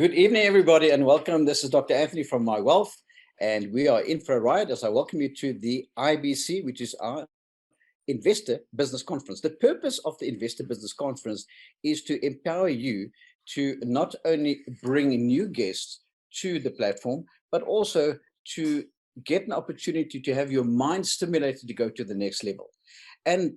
Good evening, everybody, and welcome. This is Dr. Anthony from MyWealth, and we are in for a ride as I welcome you to the IBC, which is our Investor Business Conference. The purpose of the Investor Business Conference is to empower you to not only bring new guests to the platform, but also to get an opportunity to have your mind stimulated to go to the next level. And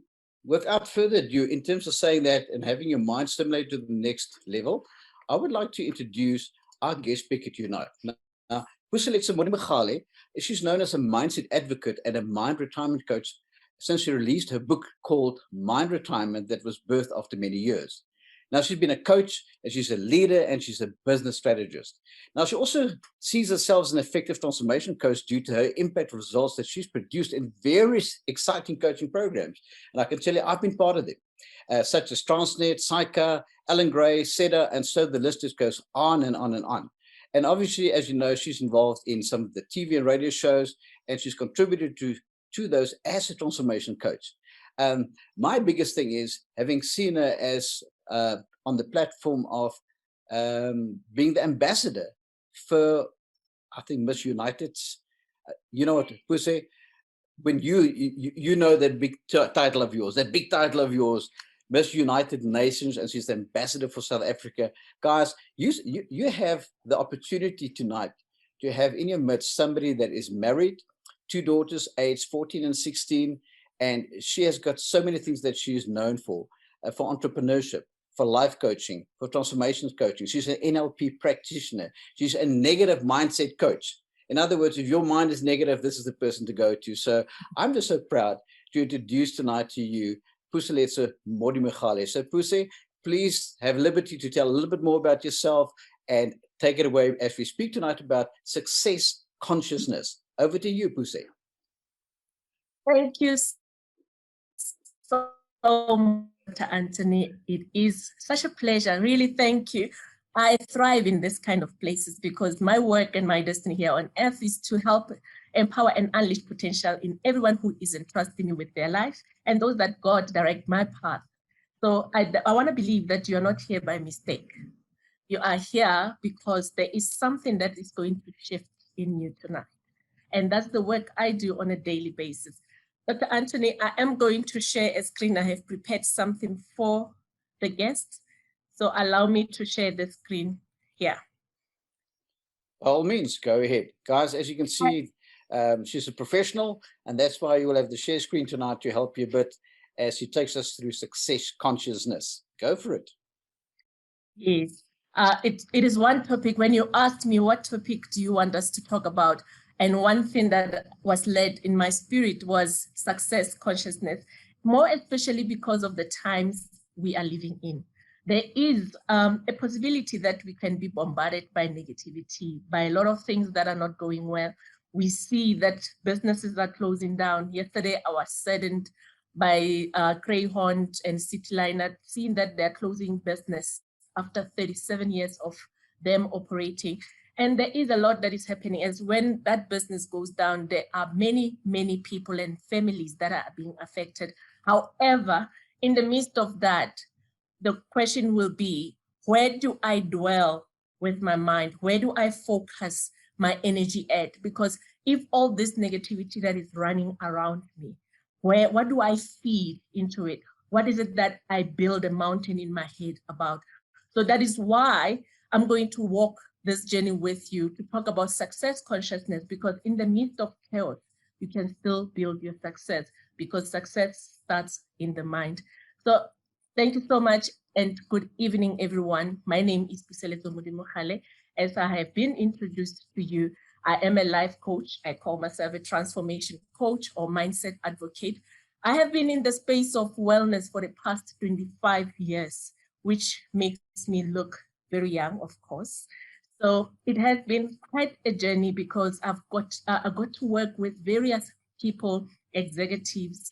without further ado, in terms of saying that and having your mind stimulated to the next level, I would like to introduce our guest speaker tonight. Now, Puseletso Modimogale, she's known as a mindset advocate and a mind retirement coach since she released her book called Mind Retirement that was birthed after many years. Now, she's been a coach, and she's a leader, and she's a business strategist. Now, she also sees herself as an effective transformation coach due to her impact results that she's produced in various exciting coaching programs. And I can tell you, I've been part of them, such as Transnet, Psycha, Alan Gray, SEDA, and so the list just goes on and on and on. And obviously, as you know, she's involved in some of the TV and radio shows, and she's contributed to those as a transformation coach. My biggest thing is having seen her as on the platform of being the ambassador for, I think, Miss United's. You know what, Puse? When you know that big title of yours, Miss United Nations, and she's the ambassador for South Africa. Guys, you have the opportunity tonight to have in your midst somebody that is married, 2 daughters, aged 14 and 16, and she has got so many things that she is known for entrepreneurship, for life coaching, for transformations coaching. She's an NLP practitioner. She's a negative mindset coach. In other words, if your mind is negative, this is the person to go to. So I'm just so proud to introduce tonight to you Puseletso Modimogale. So Puse, please have liberty to tell a little bit more about yourself and take it away as we speak tonight about success consciousness. Over to you, Puse. Thank you so much, Dr. Anthony. It is such a pleasure. Really, thank you. I thrive in this kind of places because my work and my destiny here on earth is to help empower and unleash potential in everyone who is entrusting me with their life and those that God direct my path. So I want to believe that you're not here by mistake. You are here because there is something that is going to shift in you tonight. And that's the work I do on a daily basis. Dr. Anthony, I am going to share a screen. I have prepared something for the guests. So allow me to share the screen here. By all means, go ahead. Guys, as you can see, she's a professional, and that's why you will have the share screen tonight to help you a bit as she takes us through success consciousness. Go for it. Yes. It is one topic. When you asked me what topic do you want us to talk about, and one thing that was led in my spirit was success consciousness, more especially because of the times we are living in. There is a possibility that we can be bombarded by negativity, by a lot of things that are not going well. We see that businesses are closing down. Yesterday, I was saddened by Greyhound and Cityliner, seeing that they're closing business after 37 years of them operating. And there is a lot that is happening as when that business goes down, there are many, many people and families that are being affected. However, in the midst of that, the question will be, where do I dwell with my mind? Where do I focus my energy at? Because if all this negativity that is running around me, what do I feed into it? What is it that I build a mountain in my head about? So that is why I'm going to walk this journey with you to talk about success consciousness, because in the midst of chaos, you can still build your success because success starts in the mind. So thank you so much and good evening, everyone. My name is Puseletso Modimogale. As I have been introduced to you, I am a life coach. I call myself a transformation coach or mindset advocate. I have been in the space of wellness for the past 25 years, which makes me look very young, of course. So it has been quite a journey because I got to work with various people, executives,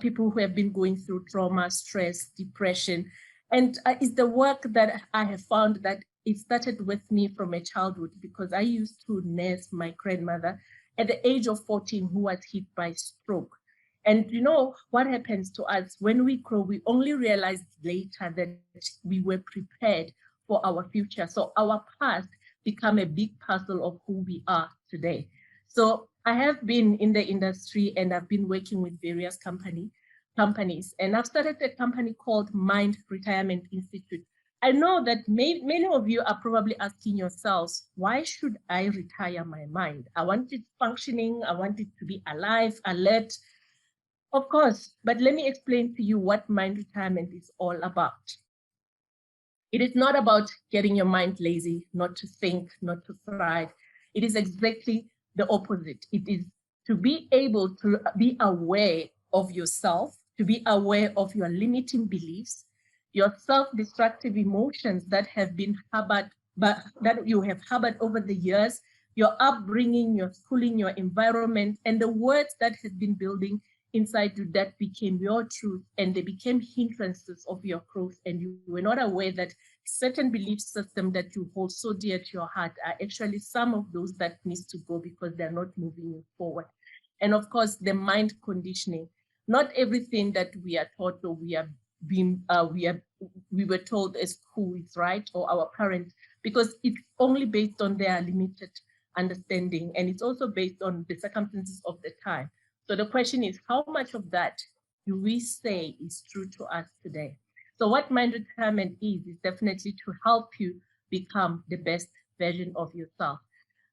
people who have been going through trauma, stress, depression. And it's the work that I have found that it started with me from a childhood, because I used to nurse my grandmother at the age of 14 who was hit by stroke. And you know what happens to us when we grow, we only realize later that we were prepared for our future. So our past become a big puzzle of who we are today. So I have been in the industry and I've been working with various companies, and I've started a company called Mind Retirement Institute. I know that many of you are probably asking yourselves, why should I retire my mind? I want it functioning, I want it to be alive, alert. Of course, but let me explain to you what mind retirement is all about. It is not about getting your mind lazy, not to think, not to thrive. It is exactly the opposite. It is to be able to be aware of yourself, to be aware of your limiting beliefs, your self-destructive emotions that have been harbored, but that you have harbored over the years, your upbringing, your schooling, your environment, and the words that have been building inside you that became your truth, and they became hindrances of your growth, and you were not aware that certain belief system that you hold so dear to your heart are actually some of those that needs to go because they're not moving you forward. And of course, the mind conditioning. Not everything that we are taught or we were told as school is right, or our parents, because it's only based on their limited understanding, and it's also based on the circumstances of the time. So the question is, how much of that do we say is true to us today? So what mind retirement is definitely to help you become the best version of yourself.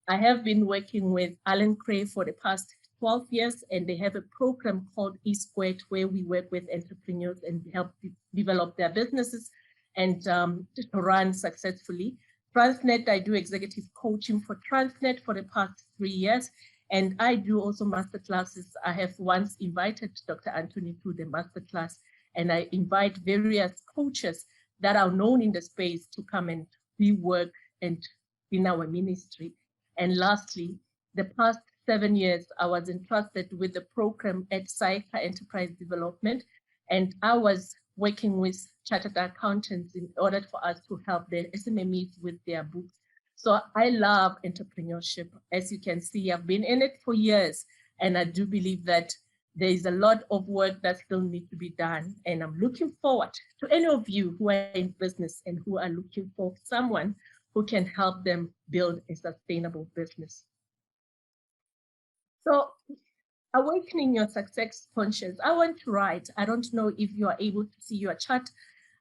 I have been working with Alan Cray for the past 12 years, and they have a program called E-Squared where we work with entrepreneurs and help develop their businesses and to run successfully. Transnet, I do executive coaching for Transnet for the past 3 years. And I do also masterclasses. I have once invited Dr. Anthony to the masterclass, and I invite various coaches that are known in the space to come and rework and in our ministry. And lastly, the past 7 years, I was entrusted with the program at Saika Enterprise Development, and I was working with chartered accountants in order for us to help the SMMEs with their books. So I love entrepreneurship. As you can see, I've been in it for years, and I do believe that there is a lot of work that still needs to be done. And I'm looking forward to any of you who are in business and who are looking for someone who can help them build a sustainable business. So awakening your success conscious. I want to write. I don't know if you are able to see your chat.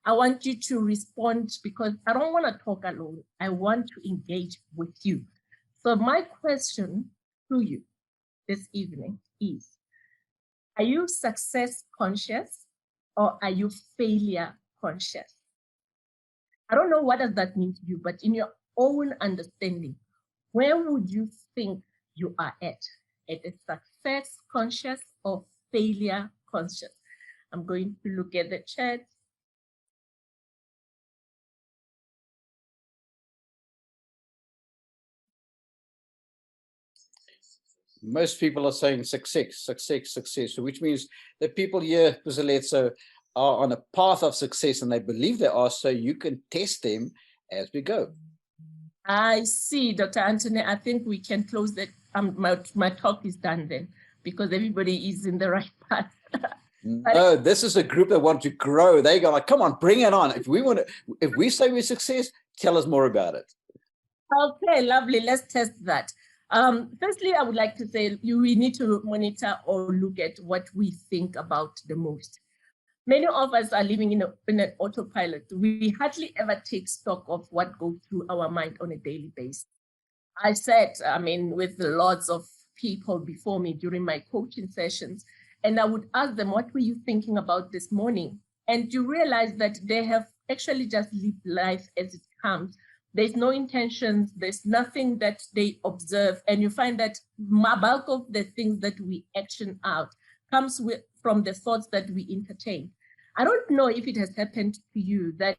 I want you to respond because I don't want to talk alone. I want to engage with you. So my question to you this evening is, are you success conscious or are you failure conscious? I don't know what does that mean to you, but in your own understanding, where would you think you are at a success conscious or failure conscious? I'm going to look at the chat. Most people are saying success, success, success, which means that people here, Puseletso, are on a path of success and they believe they are, so you can test them as we go. I see, Dr. Anthony. I think we can close that. My talk is done then because everybody is in the right path. No, this is a group that want to grow. They go like, come on, bring it on. If we say we're success, tell us more about it. Okay, lovely. Let's test that. Firstly, I would like to say we need to monitor or look at what we think about the most. Many of us are living in an autopilot. We hardly ever take stock of what goes through our mind on a daily basis. I sat, with lots of people before me during my coaching sessions, and I would ask them, what were you thinking about this morning? And you realize that they have actually just lived life as it comes. There's no intentions, there's nothing that they observe. And you find that bulk of the things that we action out comes from the thoughts that we entertain. I don't know if it has happened to you that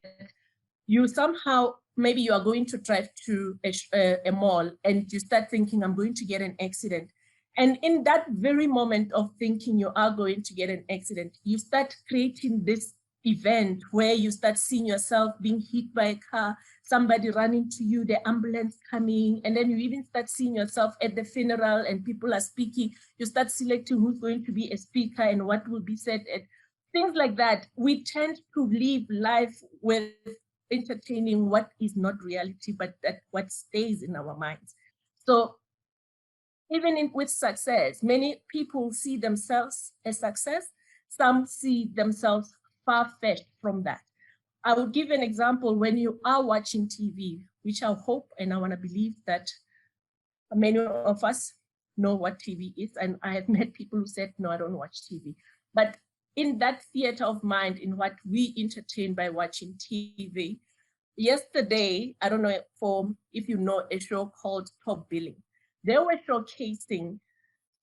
you somehow, maybe you are going to drive to a mall and you start thinking, I'm going to get an accident. And in that very moment of thinking you are going to get an accident, you start creating this event where you start seeing yourself being hit by a car, somebody running to you, the ambulance coming, and then you even start seeing yourself at the funeral and people are speaking. You start selecting who's going to be a speaker and what will be said, and things like that. We tend to live life with entertaining what is not reality, but that what stays in our minds. So even with success, many people see themselves as success. Some see themselves far-fetched from that. I will give an example. When you are watching TV, which I hope and I want to believe that many of us know what TV is, and I have met people who said, no, I don't watch TV. But in that theater of mind, in what we entertain by watching TV, yesterday, I don't know if you know a show called Top Billing. They were showcasing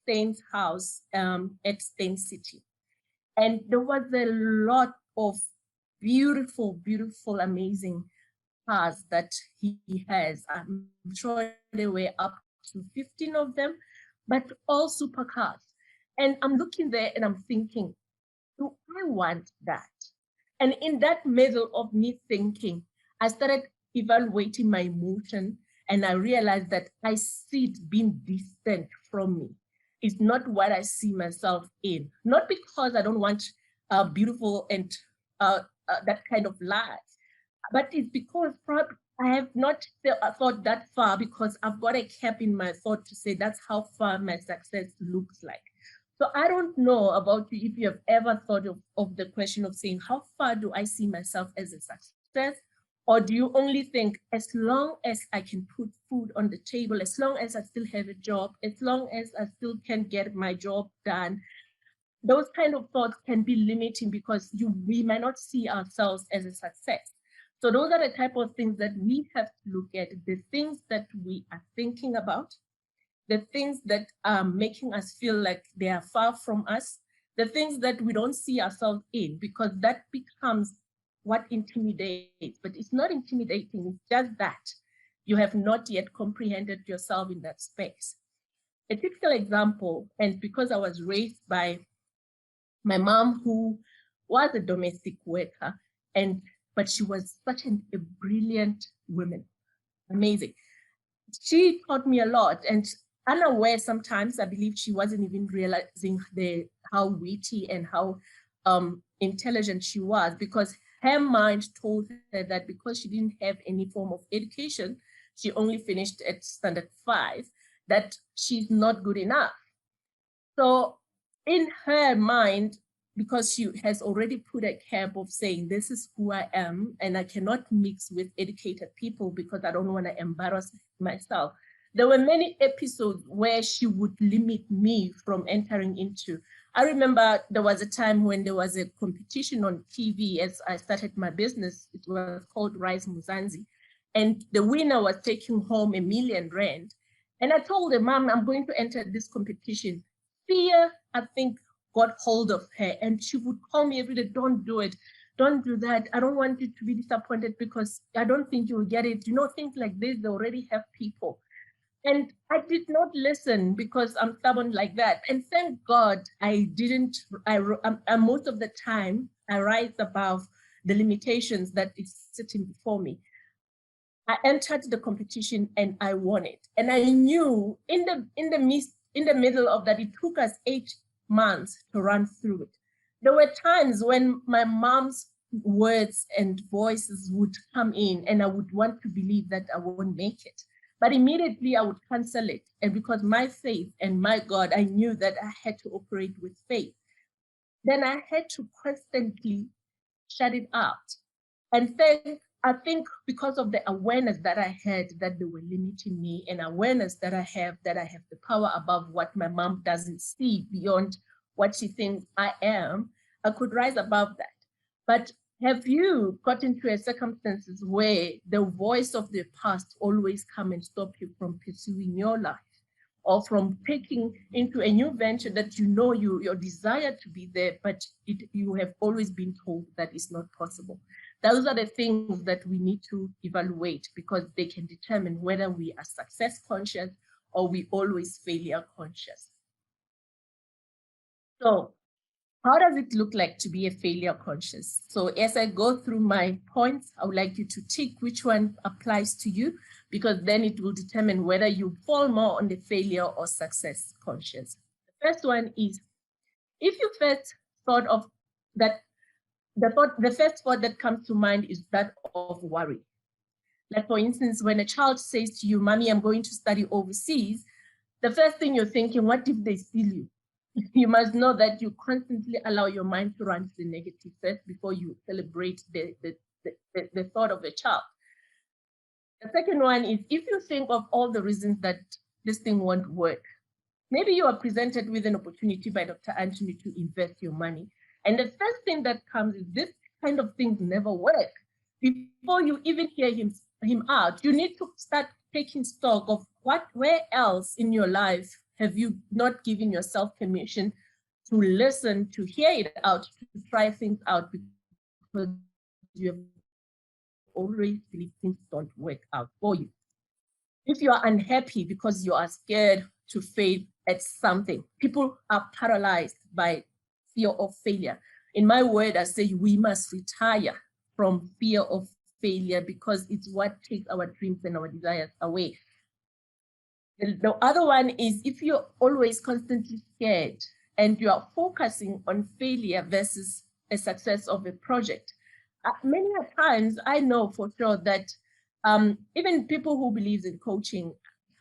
Stain's house at Stain City. And there was a lot of beautiful, beautiful, amazing cars that he has. I'm sure there were up to 15 of them, but all supercars. And I'm looking there and I'm thinking, do I want that? And in that middle of me thinking, I started evaluating my emotion, and I realized that I see it being distant from me. It's not what I see myself in. Not because I don't want beautiful and that kind of life, but it's because probably I have not thought that far, because I've got a cap in my thought to say that's how far my success looks like. So I don't know about you if you have ever thought of the question of saying, how far do I see myself as a success? Or do you only think, as long as I can put food on the table, as long as I still have a job, as long as I still can get my job done, those kind of thoughts can be limiting, because we might not see ourselves as a success. So those are the type of things that we have to look at, the things that we are thinking about, the things that are making us feel like they are far from us, the things that we don't see ourselves in, because that becomes what intimidates. But it's not intimidating, it's just that you have not yet comprehended yourself in that space. A typical example, and because I was raised by my mom, who was a domestic worker, but she was such a brilliant woman, amazing. She taught me a lot, and unaware sometimes, I believe she wasn't even realizing how witty and how intelligent she was, because her mind told her that because she didn't have any form of education, she only finished at standard 5, that she's not good enough. So in her mind, because she has already put a cap of saying, this is who I am, and I cannot mix with educated people because I don't want to embarrass myself. There were many episodes where she would limit me from entering into. I remember there was a time when there was a competition on TV as I started my business. It was called Rise Muzanzi. And the winner was taking home R1 million. And I told her, Mom, I'm going to enter this competition. Fear, I think, got hold of her, and she would call me every day, don't do it, don't do that. I don't want you to be disappointed because I don't think you'll get it. You know, things like this, they already have people. And I did not listen because I'm stubborn like that. And thank God I didn't, most of the time, I rise above the limitations that is sitting before me. I entered the competition and I won it. And I knew in the middle of that, it took us 8 months to run through it. There were times when my mom's words and voices would come in and I would want to believe that I won't make it. But immediately I would cancel it. And because my faith and my God, I knew that I had to operate with faith. Then I had to constantly shut it out. And then I think because of the awareness that I had that they were limiting me, and awareness that I have the power above what my mom doesn't see, beyond what she thinks I am, I could rise above that. But have you gotten to a circumstances where the voice of the past always come and stop you from pursuing your life, or from taking into a new venture that you know your desire to be there, but you have always been told that it's not possible? Those are the things that we need to evaluate, because they can determine whether we are success conscious or we always failure conscious. So how does it look like to be a failure conscious? So as I go through my points, I would like you to tick which one applies to you, because then it will determine whether you fall more on the failure or success conscious. The first one is, if you first thought of that the first thought that comes to mind is that of worry. Like, for instance, when a child says to you, "Mommy, I'm going to study overseas," the first thing you're thinking, what if they steal you? You must know that you constantly allow your mind to run to the negative first before you celebrate the thought of a child. The second one is, if you think of all the reasons that this thing won't work, maybe you are presented with an opportunity by Dr. Anthony to invest your money. And the first thing that comes is, this kind of things never work. Before you even hear him out, you need to start taking stock of where else in your life have you not given yourself permission to listen, to hear it out, to try things out, because you have always believed things don't work out for you. If you are unhappy because you are scared to fail at something, people are paralyzed by fear of failure. In my word, I say we must retire from fear of failure, because it's what takes our dreams and our desires away. The other one is, if you're always constantly scared and you are focusing on failure versus a success of a project, many times I know for sure that even people who believe in coaching,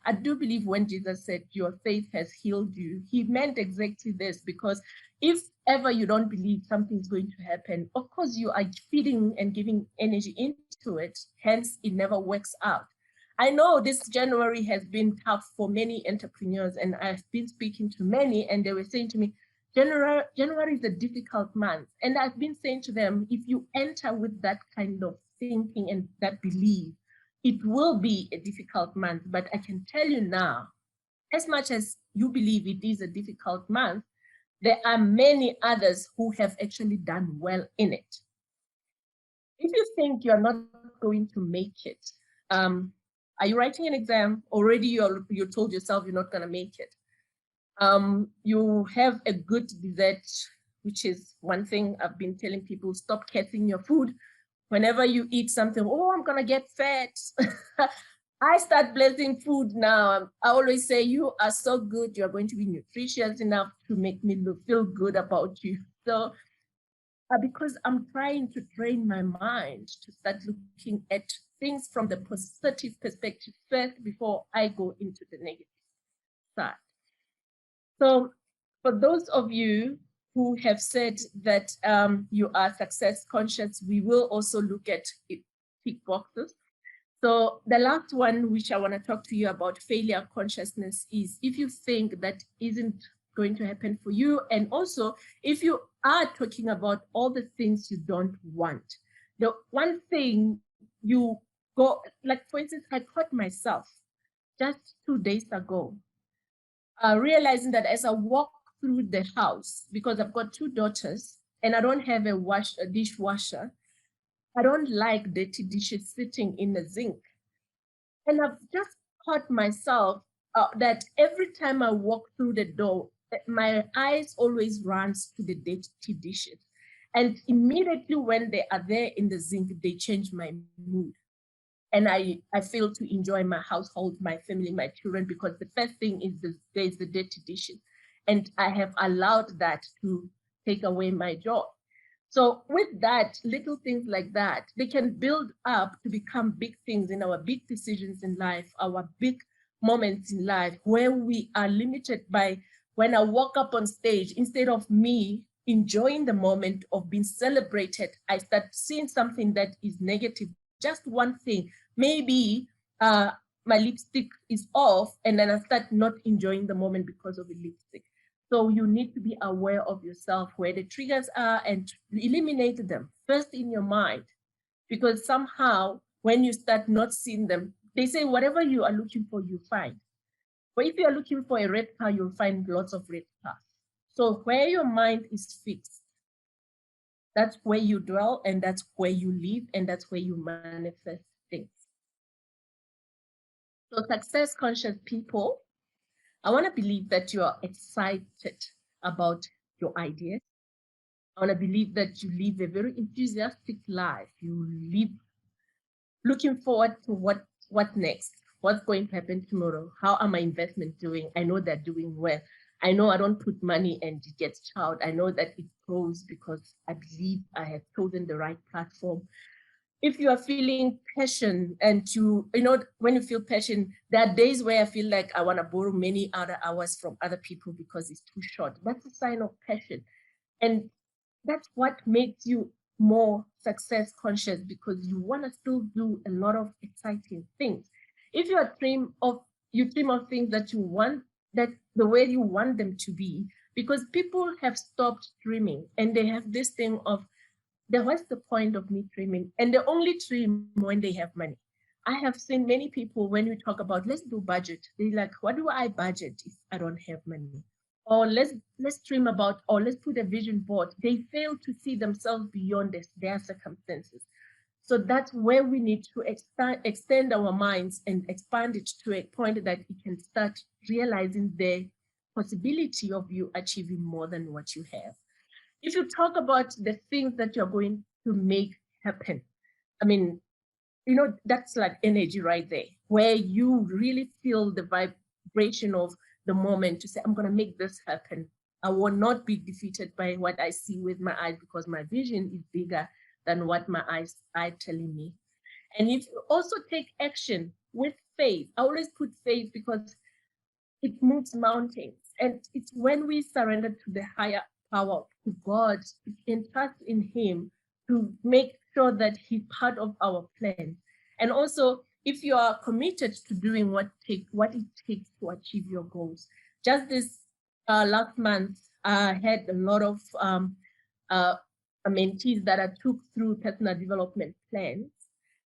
I do believe when Jesus said your faith has healed you, he meant exactly this, because if ever you don't believe something's going to happen, of course you are feeding and giving energy into it, hence it never works out. I know this January has been tough for many entrepreneurs, and I've been speaking to many, and they were saying to me, January is a difficult month. And I've been saying to them, if you enter with that kind of thinking and that belief, it will be a difficult month. But I can tell you now, as much as you believe it is a difficult month, there are many others who have actually done well in it. If you think you're not going to make it, are you writing an exam? Already you told yourself you're not going to make it. You have a good dessert, which is one thing I've been telling people, stop cursing your food. Whenever you eat something, oh, I'm going to get fat. I start blessing food now. I always say, you are so good. You're going to be nutritious enough to make me feel good about you. So because I'm trying to train my mind to start looking at things from the positive perspective first before I go into the negative side. So for those of you who have said that you are success conscious, we will also look at tick boxes. So the last one, which I want to talk to you about, failure consciousness, is if you think that isn't going to happen for you, and also if you are talking about all the things you don't want. The one thing you go, like for instance, I caught myself just 2 days ago, realizing that as I walk through the house, because I've got 2 daughters and I don't have a dishwasher, I don't like dirty dishes sitting in the zinc. And I've just caught myself that every time I walk through the door, my eyes always runs to the dirty dishes. And immediately when they are there in the zinc, they change my mood. And I fail to enjoy my household, my family, my children, because the first thing is there's the dirty dishes. And I have allowed that to take away my joy. So with that, little things like that, they can build up to become big things in our big decisions in life, our big moments in life, where we are limited by, when I walk up on stage, instead of me enjoying the moment of being celebrated, I start seeing something that is negative. Just one thing, maybe my lipstick is off, and then I start not enjoying the moment because of the lipstick. So you need to be aware of yourself, where the triggers are, and eliminate them first in your mind. Because somehow when you start not seeing them, they say whatever you are looking for, you find. But if you are looking for a red car, you'll find lots of red cars. So where your mind is fixed, that's where you dwell, and that's where you live, and that's where you manifest things. So success conscious people, I want to believe that you are excited about your ideas. I want to believe that you live a very enthusiastic life. You live looking forward to what next, what's going to happen tomorrow, how are my investments doing? I know they're doing well. I know I don't put money and it gets chowed. I know that it grows because I believe I have chosen the right platform. If you are feeling passion and when you feel passion, there are days where I feel like I want to borrow many other hours from other people because it's too short. That's a sign of passion. And that's what makes you more success conscious, because you want to still do a lot of exciting things. If you dream of things that you want, that the way you want them to be, because people have stopped dreaming and they have this thing of, what's the point of me dreaming? And they only dream when they have money. I have seen many people, when we talk about let's do budget, they're like, what do I budget if I don't have money? Or let's dream about, or let's put a vision board. They fail to see themselves beyond their circumstances. So that's where we need to extend our minds and expand it to a point that it can start realizing the possibility of you achieving more than what you have. If you talk about the things that you're going to make happen, I mean, that's like energy right there, where you really feel the vibration of the moment to say, I'm going to make this happen. I will not be defeated by what I see with my eyes, because my vision is bigger than what my eyes are telling me. And if you also take action with faith, I always put faith because it moves mountains. And it's when we surrender to the higher power, to God, and trust in Him to make sure that He's part of our plan. And also, if you are committed to doing what it takes to achieve your goals. Just this last month, I had a lot of mentees that I took through personal development plans.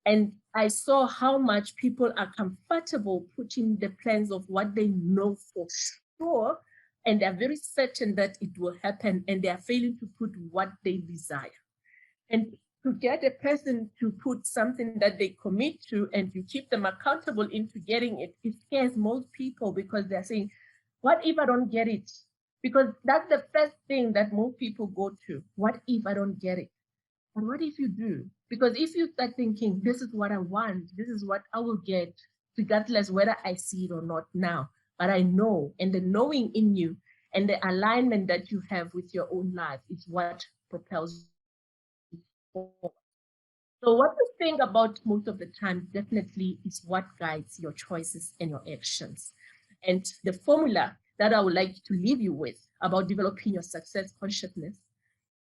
And I saw how much people are comfortable putting the plans of what they know for sure, and they're very certain that it will happen, and they are failing to put what they desire. And to get a person to put something that they commit to and you keep them accountable into getting it, it scares most people, because they're saying, what if I don't get it? Because that's the first thing that most people go to. What if I don't get it? And what if you do? Because if you start thinking, this is what I want, this is what I will get, regardless whether I see it or not now, but I know, and the knowing in you and the alignment that you have with your own life is what propels you forward. So what you think about most of the time definitely is what guides your choices and your actions. And the formula that I would like to leave you with about developing your success consciousness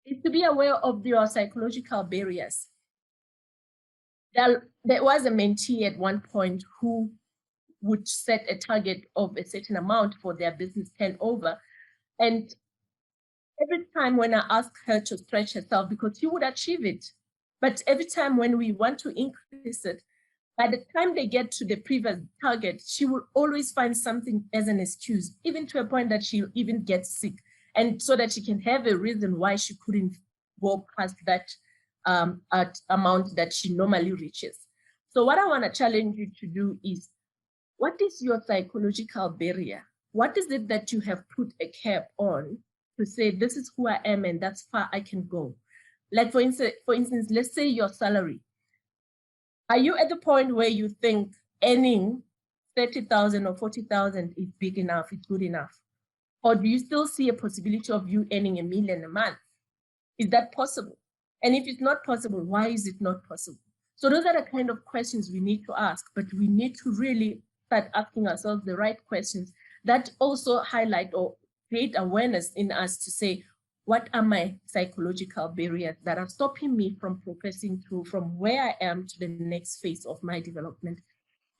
is to be aware of your psychological barriers. There was a mentee at one point who would set a target of a certain amount for their business turnover. And every time when I asked her to stretch herself, because she would achieve it, but every time when we want to increase it, by the time they get to the previous target, she will always find something as an excuse, even to a point that she'll even get sick. And so that she can have a reason why she couldn't go past that amount that she normally reaches. So what I want to challenge you to do is, what is your psychological barrier? What is it that you have put a cap on to say, this is who I am and that's far I can go? Like for instance, let's say your salary. Are you at the point where you think earning 30,000 or 40,000 is big enough, it's good enough? Or do you still see a possibility of you earning $1 million a month? Is that possible? And if it's not possible, why is it not possible? So those are the kind of questions we need to ask, but we need to really start asking ourselves the right questions that also highlight or create awareness in us to say, what are my psychological barriers that are stopping me from progressing through from where I am to the next phase of my development?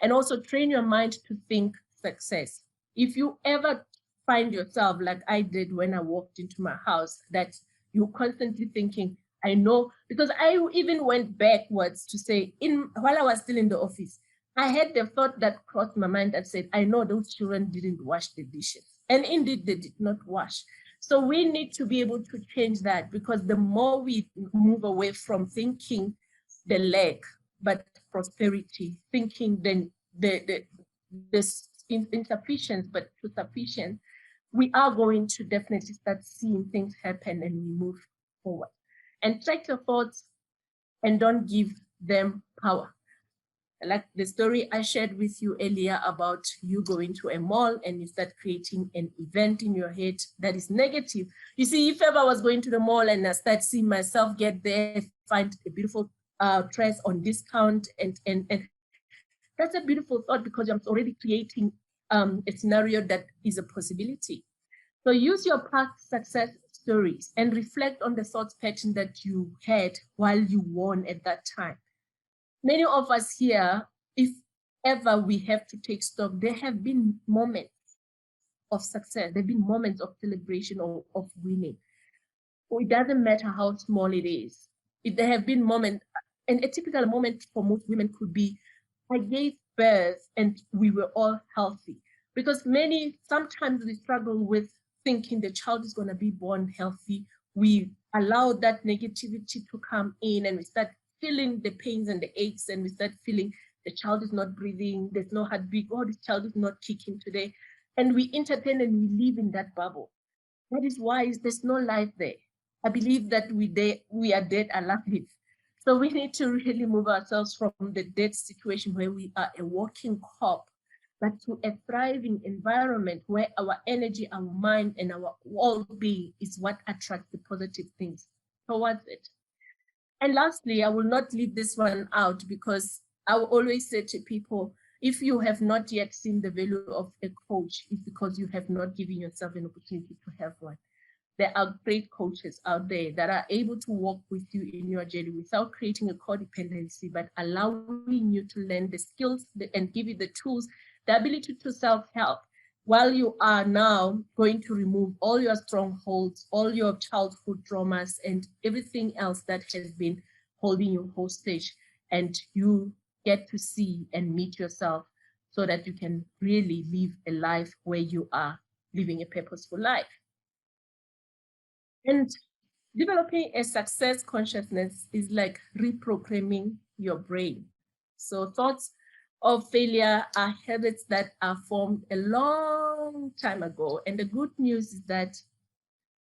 And also train your mind to think success. If you ever find yourself like I did when I walked into my house, that you're constantly thinking, I know, because I even went backwards to say, while I was still in the office, I had the thought that crossed my mind that said, I know those children didn't wash the dishes. And indeed, they did not wash. So we need to be able to change that, because the more we move away from thinking the lack, but prosperity, thinking then this insufficient, but to sufficient, we are going to definitely start seeing things happen and we move forward. And check your thoughts and don't give them power. Like the story I shared with you earlier about you going to a mall and you start creating an event in your head that is negative. You see, if ever I was going to the mall and I start seeing myself get there, find a beautiful dress on discount, and that's a beautiful thought, because I'm already creating a scenario that is a possibility. So use your past success stories and reflect on the thought pattern that you had while you won at that time. Many of us here, if ever we have to take stock, there have been moments of success. There have been moments of celebration or of winning. It doesn't matter how small it is. There have been moments, and a typical moment for most women could be, I gave birth and we were all healthy. Because sometimes we struggle with thinking the child is going to be born healthy. We allow that negativity to come in and we start feeling the pains and the aches, and we start feeling the child is not breathing, there's no heartbeat, oh, this child is not kicking today. And we entertain and we live in that bubble. That is why there's no life there. I believe that we are dead alive. So we need to really move ourselves from the dead situation where we are a walking corpse, but to a thriving environment where our energy, our mind, and our well-being is what attracts the positive things towards it. And lastly, I will not leave this one out, because I will always say to people, if you have not yet seen the value of a coach, it's because you have not given yourself an opportunity to have one. There are great coaches out there that are able to walk with you in your journey without creating a codependency, but allowing you to learn the skills and give you the tools, the ability to self-help, while you are now going to remove all your strongholds, all your childhood traumas, and everything else that has been holding you hostage. And you get to see and meet yourself so that you can really live a life where you are living a purposeful life. And developing a success consciousness is like reprogramming your brain. So thoughts of failure are habits that are formed a long time ago. And the good news is that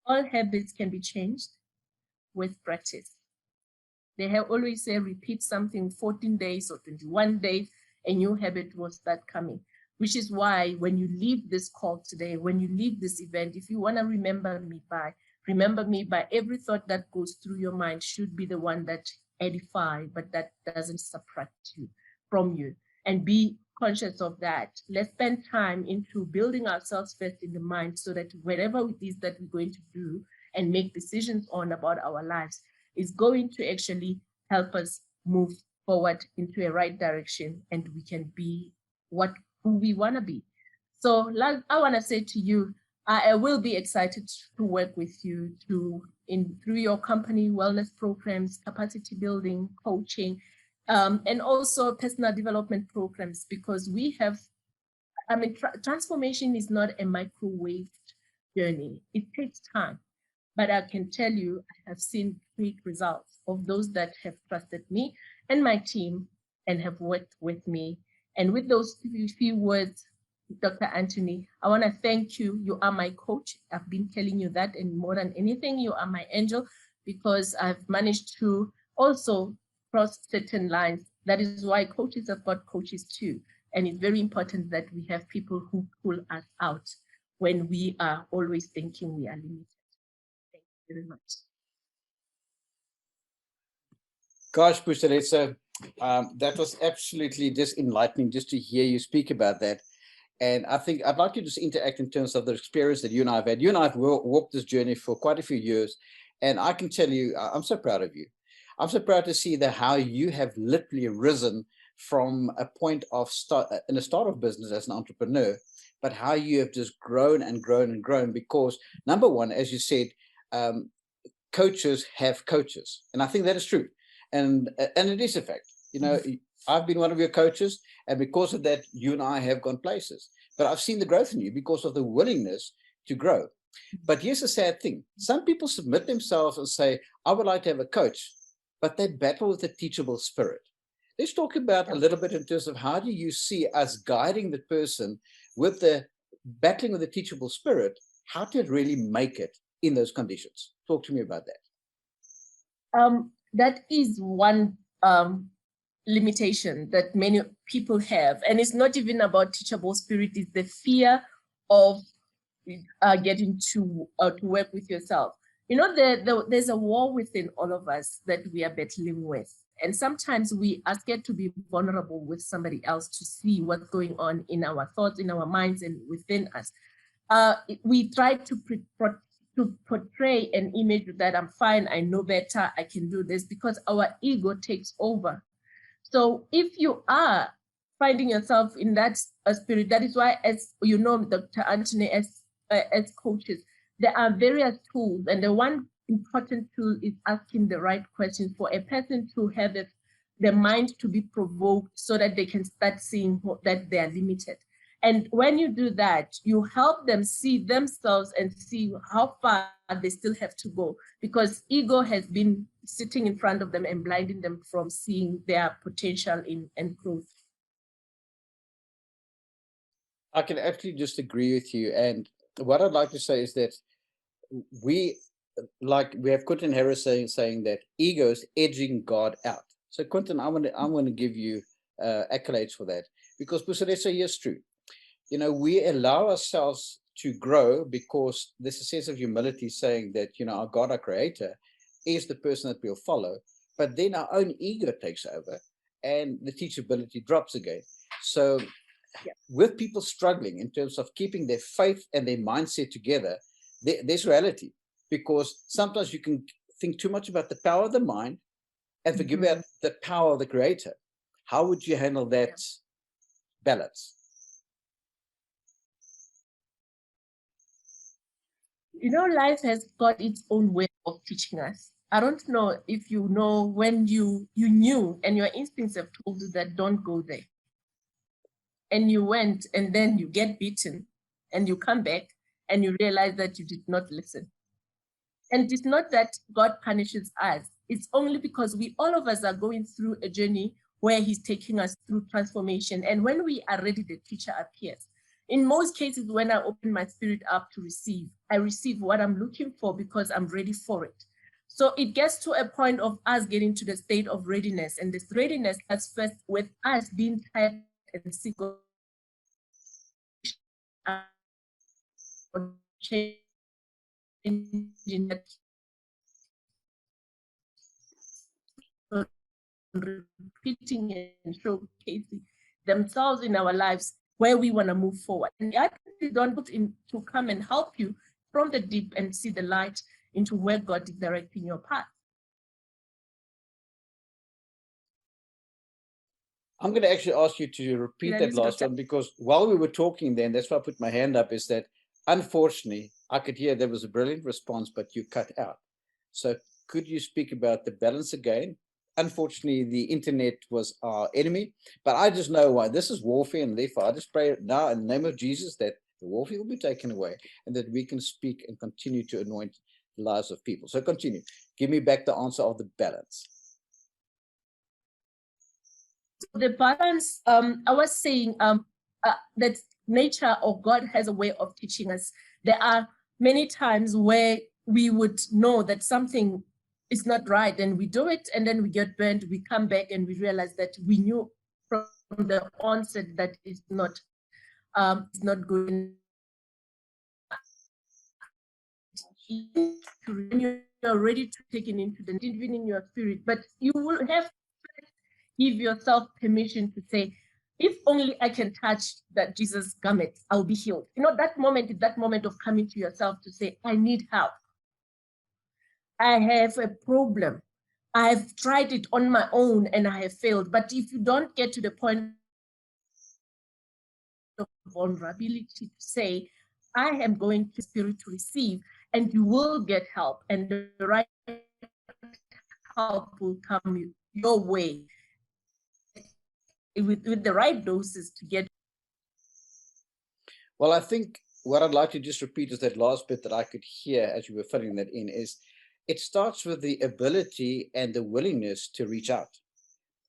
all habits can be changed with practice. They have always say repeat something 14 days or 21 days, a new habit will start coming. Which is why when you leave this call today, when you leave this event, if you want to remember me by every thought that goes through your mind should be the one that edifies, but that doesn't subtract you from you. And be conscious of that. Let's spend time into building ourselves first in the mind, so that whatever it is that we're going to do and make decisions on about our lives is going to actually help us move forward into a right direction, and we can be who we want to be. So like I want to say to you, I will be excited to work with you through your company wellness programs, capacity building, coaching, and also personal development programs, because we have, transformation is not a microwave journey. It takes time, but I can tell you, I have seen great results of those that have trusted me and my team and have worked with me. And with those few words, Dr. Anthony, I want to thank you. You are my coach. I've been telling you that, and more than anything, you are my angel, because I've managed to also cross certain lines. That is why coaches have got coaches too. And it's very important that we have people who pull us out when we are always thinking we are limited. Thank you very much. Gosh, Puseletso, that was absolutely just enlightening just to hear you speak about that. And I think I'd like to just interact in terms of the experience that you and I have had. You and I have walked this journey for quite a few years. And I can tell you, I'm so proud of you. I'm so proud to see that how you have literally risen from a point of in a startup business as an entrepreneur, but how you have just grown and grown and grown, because number one, as you said, coaches have coaches. And I think that is true. And it is a fact. You know, I've been one of your coaches, and because of that, you and I have gone places. But I've seen the growth in you because of the willingness to grow. But here's a sad thing. Some people submit themselves and say, I would like to have a coach, but they battle with the teachable spirit. Let's talk about a little bit in terms of how do you see us guiding the person with the battling with the teachable spirit, how to really make it in those conditions. Talk to me about that. That is one limitation that many people have. And it's not even about teachable spirit, it's the fear of getting to work with yourself. You know, there's a war within all of us that we are battling with. And sometimes we are scared to be vulnerable with somebody else to see what's going on in our thoughts, in our minds, and within us. We try to portray an image that I'm fine, I know better, I can do this, because our ego takes over. So if you are finding yourself in that spirit, that is why, as you know, Dr. Anthony, as coaches, there are various tools, and the one important tool is asking the right questions for a person to have the mind to be provoked so that they can start seeing that they are limited. And when you do that, you help them see themselves and see how far they still have to go, because ego has been sitting in front of them and blinding them from seeing their potential in growth. I can absolutely just agree with you. And what I'd like to say is that we have Quentin Harris saying that ego is edging God out. So Quentin, I'm going to give you accolades for that, because Puseletso, yes, true. You know, we allow ourselves to grow because there's a sense of humility saying that, you know, our God, our creator, is the person that we'll follow. But then our own ego takes over and the teachability drops again. So with people struggling in terms of keeping their faith and their mindset together, there's reality, because sometimes you can think too much about the power of the mind and forget about the power of the creator. How would you handle that balance? You know, life has got its own way of teaching us. I don't know if you know when you knew and your instincts have told you that don't go there. And you went, and then you get beaten and you come back and you realize that you did not listen. And it's not that God punishes us. It's only because all of us are going through a journey where he's taking us through transformation. And when we are ready, the teacher appears. In most cases, when I open my spirit up to receive, I receive what I'm looking for because I'm ready for it. So it gets to a point of us getting to the state of readiness. And this readiness starts first with us being tired and sick of changing that, repeating and showcasing themselves in our lives where we want to move forward. And I don't put in to come and help you from the deep and see the light into where God is directing your path. I'm going to actually ask you to repeat that last one, because while we were talking then, that's why I put my hand up, is that unfortunately, I could hear there was a brilliant response, but you cut out. So could you speak about the balance again? Unfortunately, the internet was our enemy, but I just know why. This is warfare, and therefore I just pray now in the name of Jesus that the warfare will be taken away and that we can speak and continue to anoint the lives of people. So continue. Give me back the answer of the balance. The balance, I was saying that nature or God has a way of teaching us. There are many times where we would know that something is not right and we do it, and then we get burned, we come back and we realize that we knew from the onset that it's not good. When you're ready to take it into the even in your spirit, but you will have to give yourself permission to say, if only I can touch that Jesus garment, I'll be healed. You know, that moment is that moment of coming to yourself to say, I need help. I have a problem. I've tried it on my own and I have failed. But if you don't get to the point of vulnerability to say, I am going to spirit to receive, and you will get help, and the right help will come your way with the right doses to get. Well, I think what I'd like to just repeat is that last bit that I could hear as you were filling that in, is it starts with the ability and the willingness to reach out.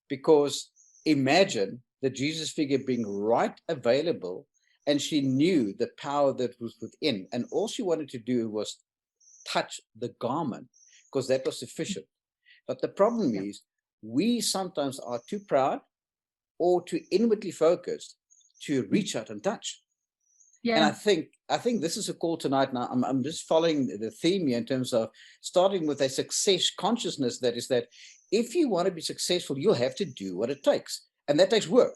Because imagine the Jesus figure being right available, and she knew the power that was within, and all she wanted to do was touch the garment, because that was sufficient. But the problem is, we sometimes are too proud or too inwardly focused to reach out and touch. Yeah. And I think this is a call tonight. Now I'm just following the theme here in terms of starting with a success consciousness. That is that if you want to be successful, you'll have to do what it takes, and that takes work.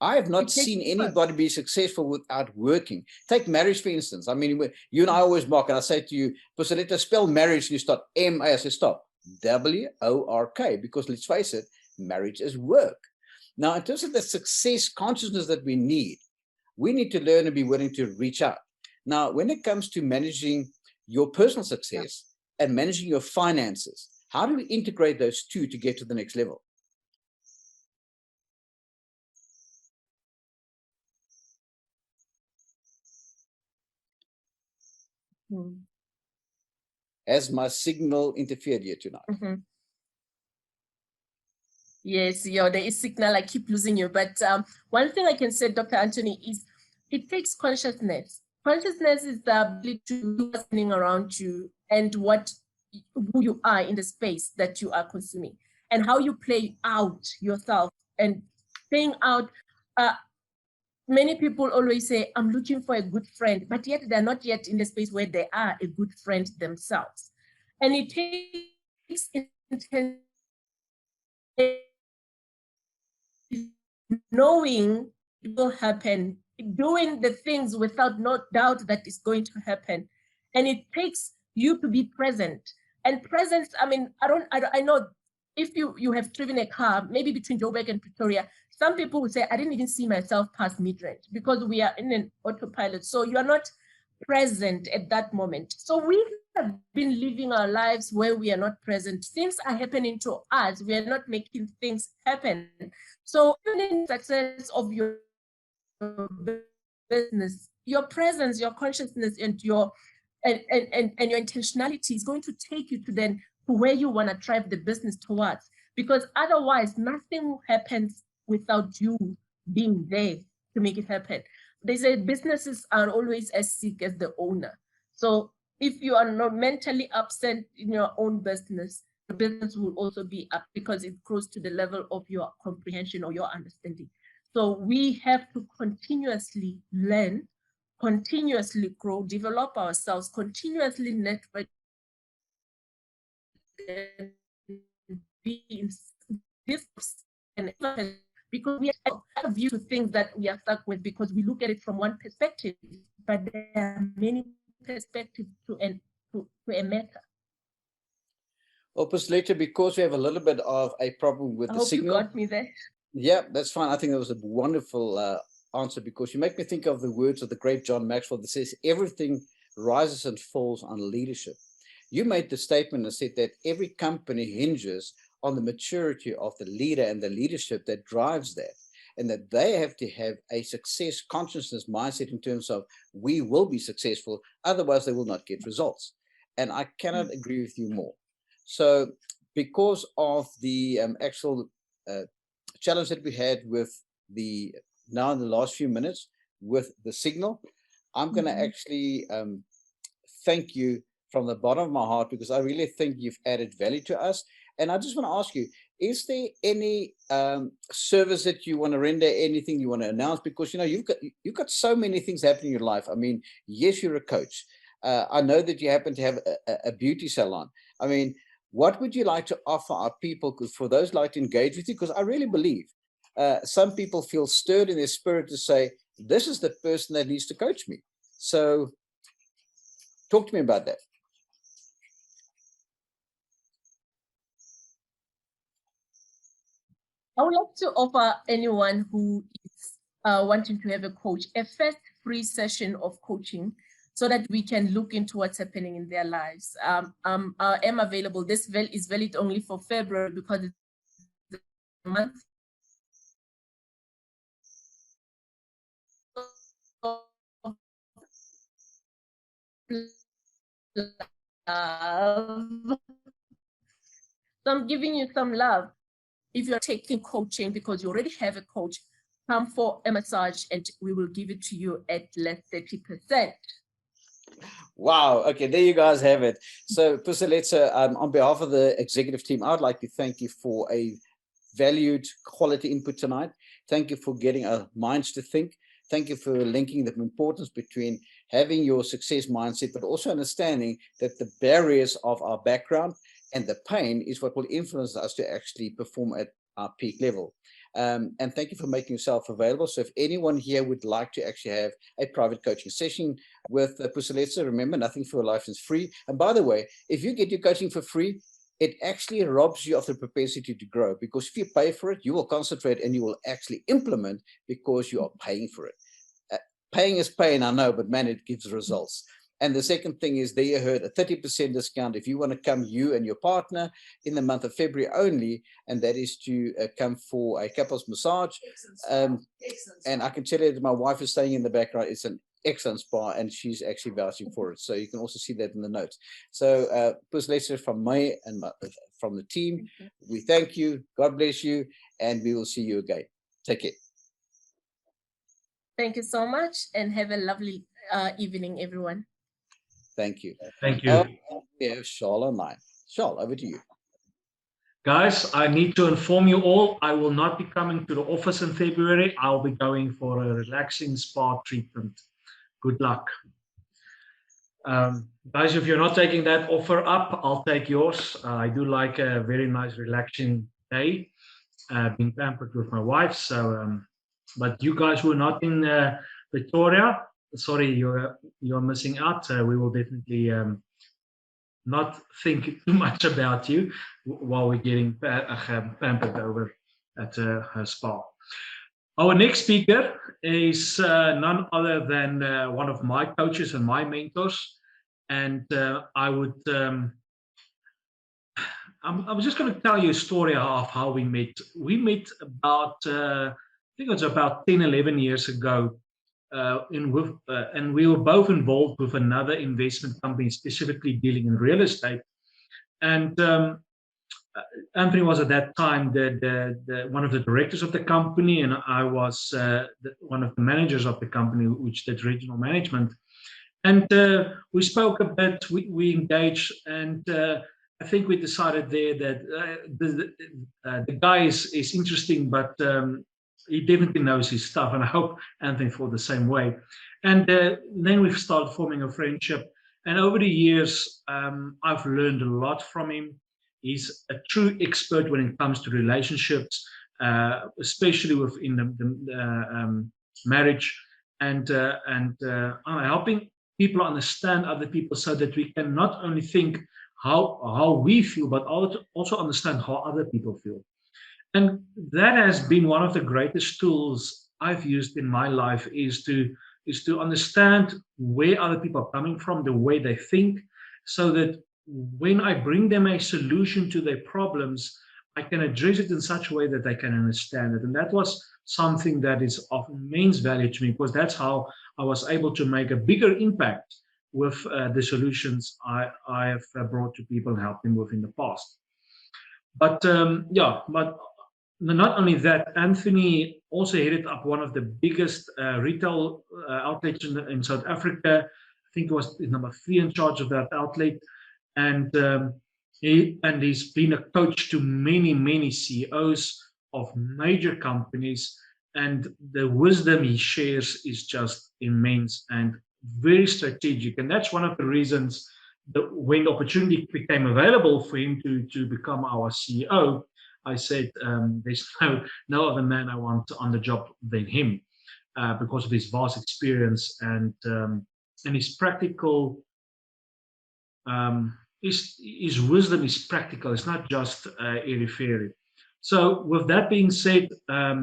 I have not seen anybody be successful without working. Take marriage, for instance. I mean, you and I always mock, and I say to you, Puseletso, spell marriage, and you start M-A. I say, stop, W-O-R-K, because let's face it, marriage is work. Now, in terms of the success consciousness that we need to learn and be willing to reach out. Now, when it comes to managing your personal success and managing your finances, how do we integrate those two to get to the next level? Has my signal interfered here tonight? Yes, there is signal. I keep losing you. But one thing I can say, Dr. Anthony, is it takes consciousness. Consciousness is the ability to know what's happening around you and who you are in the space that you are consuming and how you play out yourself. And playing out, many people always say, I'm looking for a good friend, but yet they're not yet in the space where they are a good friend themselves. And it takes intention, knowing it will happen, doing the things without no doubt that it's going to happen. And it takes you to be present. And presence, I mean, I know if you have driven a car, maybe between Joburg and Pretoria, some people would say, I didn't even see myself past mid-range because we are in an autopilot. So you are not present at that moment. So we have been living our lives where we are not present. Things are happening to us. We are not making things happen. So even in success of your business, your presence, your consciousness, and your intentionality is going to take you to where you want to drive the business towards. Because otherwise, nothing happens without you being there to make it happen. They say businesses are always as sick as the owner. So if you are not mentally absent in your own business, the business will also be up because it grows to the level of your comprehension or your understanding. So we have to continuously learn, continuously grow, develop ourselves, continuously network, be in this, and because we have a view to things that we are stuck with because we look at it from one perspective, but there are many perspectives to a matter. Well, Puseletso, because we have a little bit of a problem with the signal. You got me there. Yeah, that's fine. I think that was a wonderful answer, because you make me think of the words of the great John Maxwell that says, everything rises and falls on leadership. You made the statement and said that every company hinges on the maturity of the leader and the leadership that drives that, and that they have to have a success consciousness mindset in terms of, we will be successful, otherwise they will not get results. And I cannot agree with you more. So because of the actual challenge that we had with now in the last few minutes with the signal, I'm going to actually thank you from the bottom of my heart, because I really think you've added value to us. And I just want to ask you, is there any service that you want to render, anything you want to announce? Because, you know, you've got so many things happening in your life. I mean, yes, you're a coach. I know that you happen to have a beauty salon. I mean, what would you like to offer our people, for those who like to engage with you? Because I really believe some people feel stirred in their spirit to say, this is the person that needs to coach me. So talk to me about that. I would like to offer anyone who is wanting to have a coach a first free session of coaching, so that we can look into what's happening in their lives. I am available. This is valid only for February because it's a month. So I'm giving you some love. If you're taking coaching because you already have a coach, come for a massage and we will give it to you at less 30%. Wow. Okay, there you guys have it. So Puseletso, on behalf of the executive team, I'd like to thank you for a valued quality input tonight. Thank you for getting our minds to think. Thank you for linking the importance between having your success mindset, but also understanding that the barriers of our background and the pain is what will influence us to actually perform at our peak level. And thank you for making yourself available. So if anyone here would like to actually have a private coaching session with Puseletso, remember, nothing for your life is free. And by the way, if you get your coaching for free, it actually robs you of the propensity to grow, because if you pay for it, you will concentrate and you will actually implement because you are paying for it. Paying is pain, I know, but man, it gives results. And the second thing is, there you heard, a 30% discount if you want to come, you and your partner, in the month of February only, and that is to come for a couples massage. Excellent and I can tell you that my wife is staying in the background. It's an excellent spa, and she's actually vouching for it. So you can also see that in the notes. So Puseletso, from me and from the team, we thank you. God bless you, and we will see you again. Take care. Thank you so much, and have a lovely evening, everyone. Thank you. Thank you. We have Charles online. Charles, over to you. Guys, I need to inform you all, I will not be coming to the office in February. I'll be going for a relaxing spa treatment. Good luck. Guys, if you're not taking that offer up, I'll take yours. I do like a very nice relaxing day, being pampered with my wife. So, but you guys who are not in Victoria, sorry, you're missing out. We will definitely not think too much about you while we're getting pampered over at her spa. Our next speaker is none other than one of my coaches and my mentors. And I was just going to tell you a story of how we met. We met about, I think it was about 10, 11 years ago. And we were both involved with another investment company, specifically dealing in real estate. And Anthony was at that time one of the directors of the company, and I was one of the managers of the company, which did regional management. And we spoke a bit, we engaged, and I think we decided there that the guy is interesting, but he definitely knows his stuff, and I hope Anthony felt the same way. And then we've started forming a friendship, and over the years, I've learned a lot from him. He's a true expert when it comes to relationships, especially within the marriage, and helping people understand other people so that we can not only think how we feel, but also understand how other people feel. And that has been one of the greatest tools I've used in my life, is to understand where other people are coming from, the way they think, so that when I bring them a solution to their problems, I can address it in such a way that they can understand it. And that was something that is of immense value to me, because that's how I was able to make a bigger impact with the solutions I have brought to people and helped them with in the past. But but not only that, Anthony also headed up one of the biggest retail outlets in South Africa. I think it was number 3 in charge of that outlet. And he's been a coach to many CEOs of major companies, and the wisdom he shares is just immense and very strategic. And that's one of the reasons that when the opportunity became available for him to become our CEO, I said, there's no other man I want on the job than him, because of his vast experience and his practical. His wisdom is practical. It's not just airy-fairy. So with that being said, I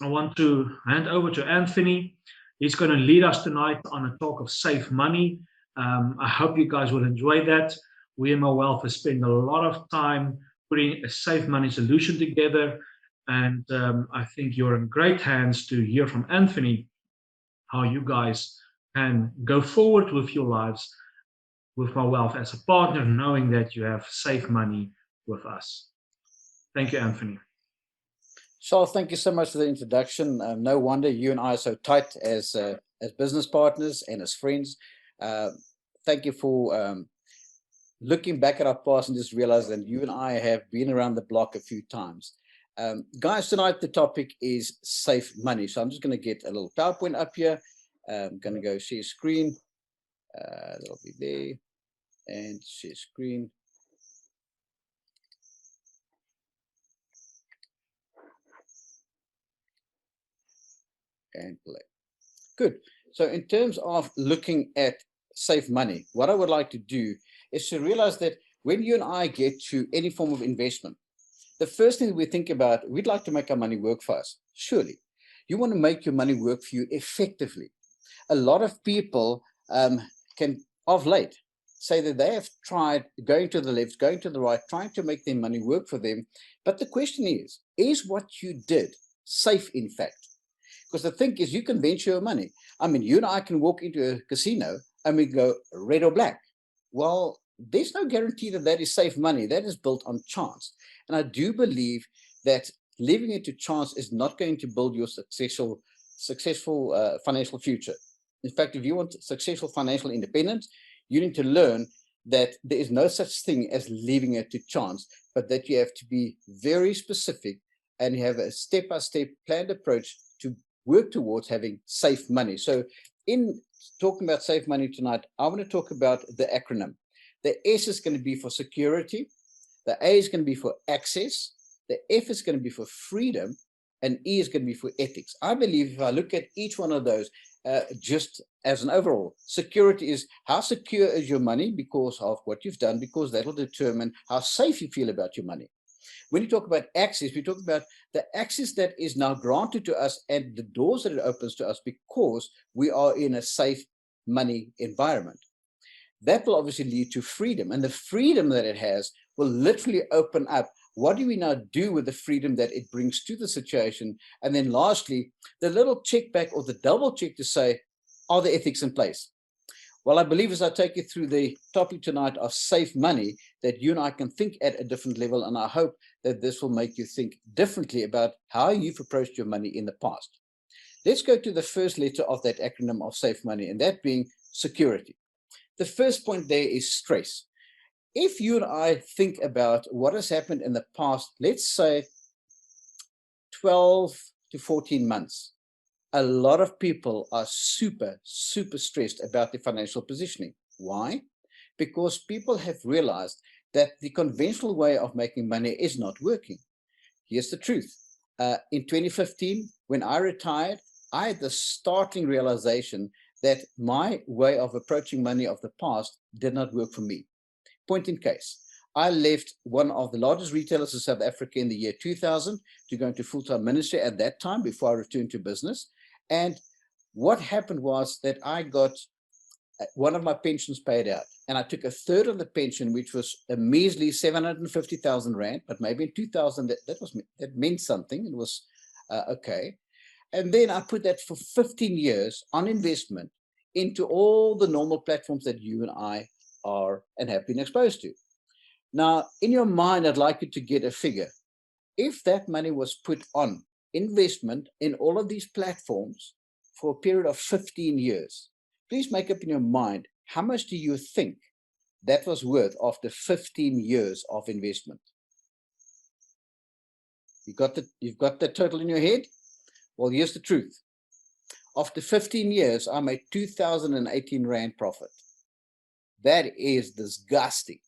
want to hand over to Anthony. He's going to lead us tonight on a talk of safe money. I hope you guys will enjoy that. We in MyWealth have spent a lot of time putting a safe money solution together. And I think you're in great hands to hear from Anthony how you guys can go forward with your lives with MyWealth as a partner, knowing that you have safe money with us. Thank you, Anthony. Charles, thank you so much for the introduction. No wonder you and I are so tight as business partners and as friends. Thank you for looking back at our past and just realize that you and I have been around the block a few times. Guys, tonight the topic is safe money. So I'm just going to get a little PowerPoint up here. I'm going to go share screen. That'll be there. And share screen. And play. Good. So in terms of looking at safe money, what I would like to do is to realize that when you and I get to any form of investment, the first thing we think about, we'd like to make our money work for us. Surely, you want to make your money work for you effectively. A lot of people can, of late, say that they have tried going to the left, going to the right, trying to make their money work for them. But the question is what you did safe, in fact? Because the thing is, you can venture your money. I mean, you and I can walk into a casino and we go red or black. Well, there's no guarantee that that is safe money. That is built on chance. And I do believe that leaving it to chance is not going to build your successful financial future. In fact, if you want successful financial independence, you need to learn that there is no such thing as leaving it to chance, but that you have to be very specific and you have a step-by-step planned approach to work towards having safe money. So in talking about safe money tonight, I want to talk about the acronym. The S is going to be for security. The A is going to be for access. The F is going to be for freedom. And E is going to be for ethics. I believe if I look at each one of those, just as an overall, security is how secure is your money because of what you've done, because that will determine how safe you feel about your money. When you talk about access, we talk about the access that is now granted to us and the doors that it opens to us because we are in a safe money environment. That will obviously lead to freedom, and the freedom that it has will literally open up. What do we now do with the freedom that it brings to the situation? And then lastly, the little check back or the double check to say, are the ethics in place? Well, I believe as I take you through the topic tonight of safe money, that you and I can think at a different level. And I hope that this will make you think differently about how you've approached your money in the past. Let's go to the first letter of that acronym of safe money, and that being security. The first point there is stress. If you and I think about what has happened in the past, let's say 12 to 14 months, a lot of people are super stressed about their financial positioning. Why? Because people have realized that the conventional way of making money is not working. Here's the truth. In 2015, when I retired, I had the startling realization that my way of approaching money of the past did not work for me. Point in case, I left one of the largest retailers in South Africa in the year 2000 to go into full-time ministry at that time before I returned to business. And what happened was that I got one of my pensions paid out, and I took a third of the pension, which was a measly 750,000 rand, but maybe in 2000 that meant something. It was okay. And then I put that for 15 years on investment into all the normal platforms that you and I are and have been exposed to. Now, in your mind, I'd like you to get a figure. If that money was put on investment in all of these platforms for a period of 15 years, please make up in your mind, how much do you think that was worth after 15 years of investment? You've got the total in your head? Well, here's the truth. After 15 years, I made 2018 Rand profit. That is disgusting.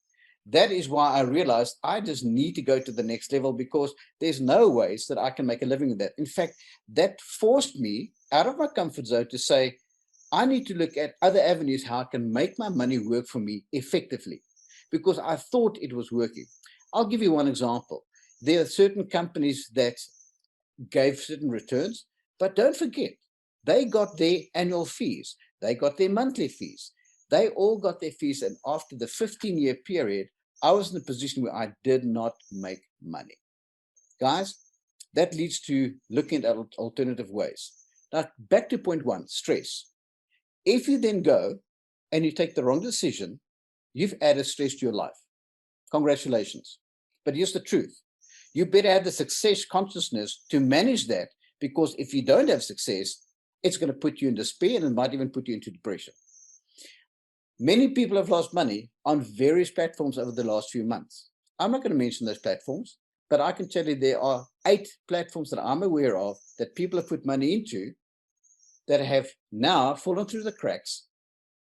That is why I realized I just need to go to the next level, because there's no ways that I can make a living with that. In fact, that forced me out of my comfort zone to say, I need to look at other avenues how I can make my money work for me effectively, because I thought it was working. I'll give you one example. There are certain companies that gave certain returns, but don't forget, they got their annual fees. They got their monthly fees. They all got their fees. And after the 15-year period, I was in a position where I did not make money. Guys, that leads to looking at alternative ways. Now, back to point one, stress. If you then go and you take the wrong decision, you've added stress to your life. Congratulations. But here's the truth. You better have the success consciousness to manage that, because if you don't have success, it's going to put you in despair, and it might even put you into depression. Many people have lost money on various platforms over the last few months. I'm not going to mention those platforms, but I can tell you there are 8 platforms that I'm aware of that people have put money into that have now fallen through the cracks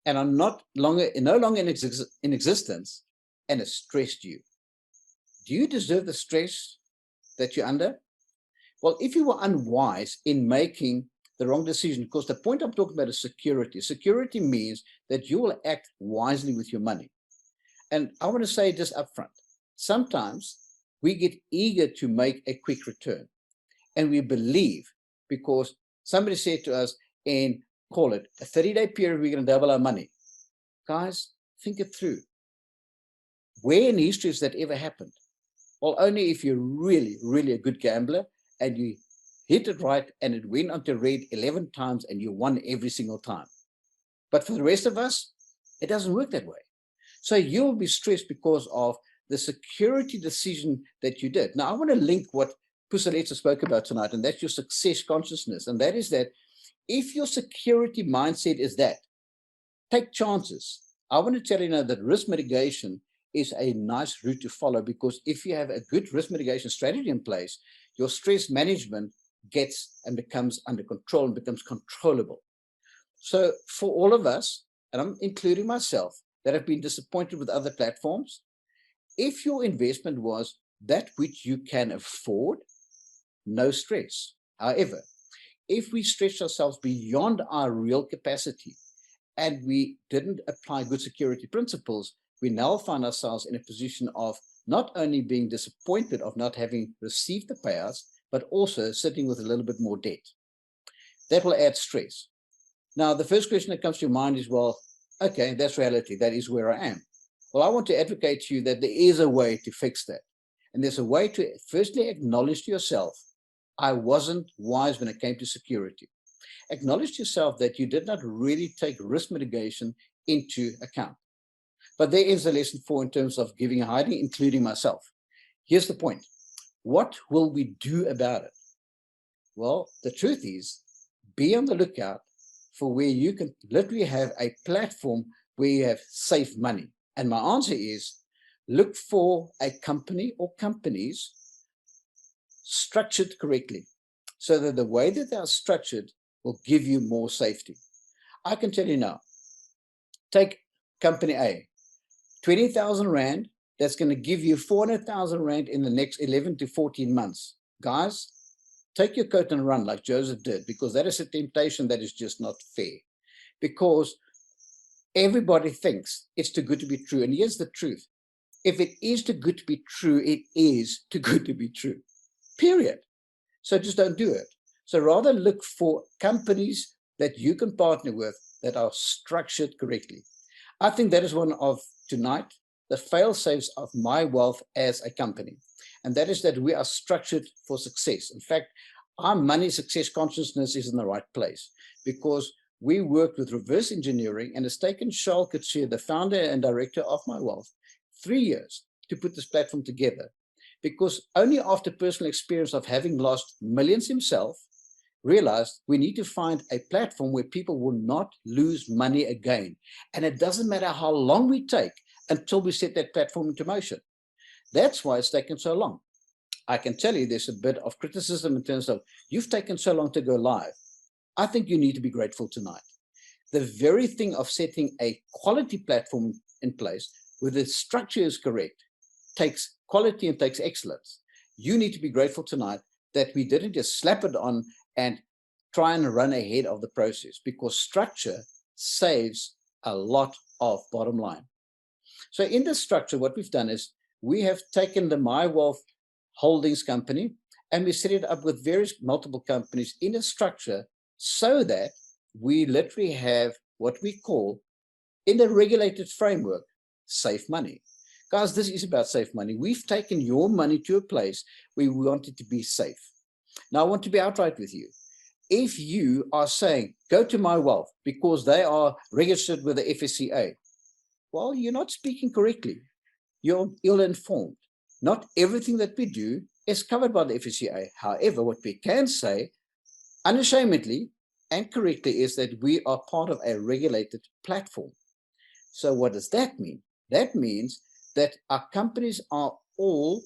and are no longer in existence, and it stressed you. Do you deserve the stress that you're under? Well, if you were unwise in making the wrong decision, because the point I'm talking about is security. Security means that you will act wisely with your money. And I want to say this up front. Sometimes we get eager to make a quick return. And we believe because somebody said to us, and call it a 30-day period, we're going to double our money. Guys, think it through. Where in history has that ever happened? Well, only if you're really, really a good gambler and you hit it right and it went onto red 11 times and you won every single time. But for the rest of us, it doesn't work that way. So you'll be stressed because of the security decision that you did. Now, I want to link what Puseletso spoke about tonight, and that's your success consciousness. And that is that if your security mindset is that, take chances. I want to tell you now that risk mitigation is a nice route to follow, because if you have a good risk mitigation strategy in place, your stress management gets and becomes under control and becomes controllable. So for all of us, and I'm including myself, that have been disappointed with other platforms, if your investment was that which you can afford, no stress. However, if we stretched ourselves beyond our real capacity and we didn't apply good security principles, we now find ourselves in a position of not only being disappointed of not having received the payouts, but also sitting with a little bit more debt. That will add stress. Now, the first question that comes to your mind is, well, okay, that's reality. That is where I am. Well, I want to advocate to you that there is a way to fix that. And there's a way to firstly acknowledge to yourself, I wasn't wise when it came to security. Acknowledge to yourself that you did not really take risk mitigation into account. But there is a lesson for in terms of giving a hiding, including myself. Here's the point. What will we do about it? Well, the truth is, be on the lookout for where you can literally have a platform where you have safe money. And my answer is, look for a company or companies structured correctly, so that the way that they are structured will give you more safety. I can tell you now, take company A, 20,000 Rand, that's going to give you 400,000 Rand in the next 11 to 14 months. Guys, take your coat and run like Joseph did, because that is a temptation that is just not fair. Because everybody thinks it's too good to be true. And here's the truth. If it is too good to be true, it is too good to be true. Period. So just don't do it. So rather look for companies that you can partner with that are structured correctly. I think that is one of tonight, the fail-safes of MyWealth as a company. And that is that we are structured for success. In fact, our money success consciousness is in the right place, because we worked with reverse engineering, and it's taken Charles Kutsia, the founder and director of MyWealth, 3 years to put this platform together. Because only after personal experience of having lost millions himself, realized we need to find a platform where people will not lose money again. And it doesn't matter how long we take until we set that platform into motion. That's why it's taken so long. I can tell you there's a bit of criticism in terms of, you've taken so long to go live. I think you need to be grateful tonight. The very thing of setting a quality platform in place where the structure is correct takes quality and takes excellence. You need to be grateful tonight that we didn't just slap it on and try and run ahead of the process, because structure saves a lot of bottom line. So in this structure, what we've done is we have taken the MyWealth Holdings company and we set it up with various multiple companies in a structure so that we literally have what we call, in the regulated framework, safe money. Guys, this is about safe money. We've taken your money to a place where we want it to be safe. Now, I want to be outright with you. If you are saying, go to MyWealth because they are registered with the FSCA, well, you're not speaking correctly. You're ill-informed. Not everything that we do is covered by the FSCA. However, what we can say unashamedly and correctly is that we are part of a regulated platform. So what does that mean? That means that our companies are all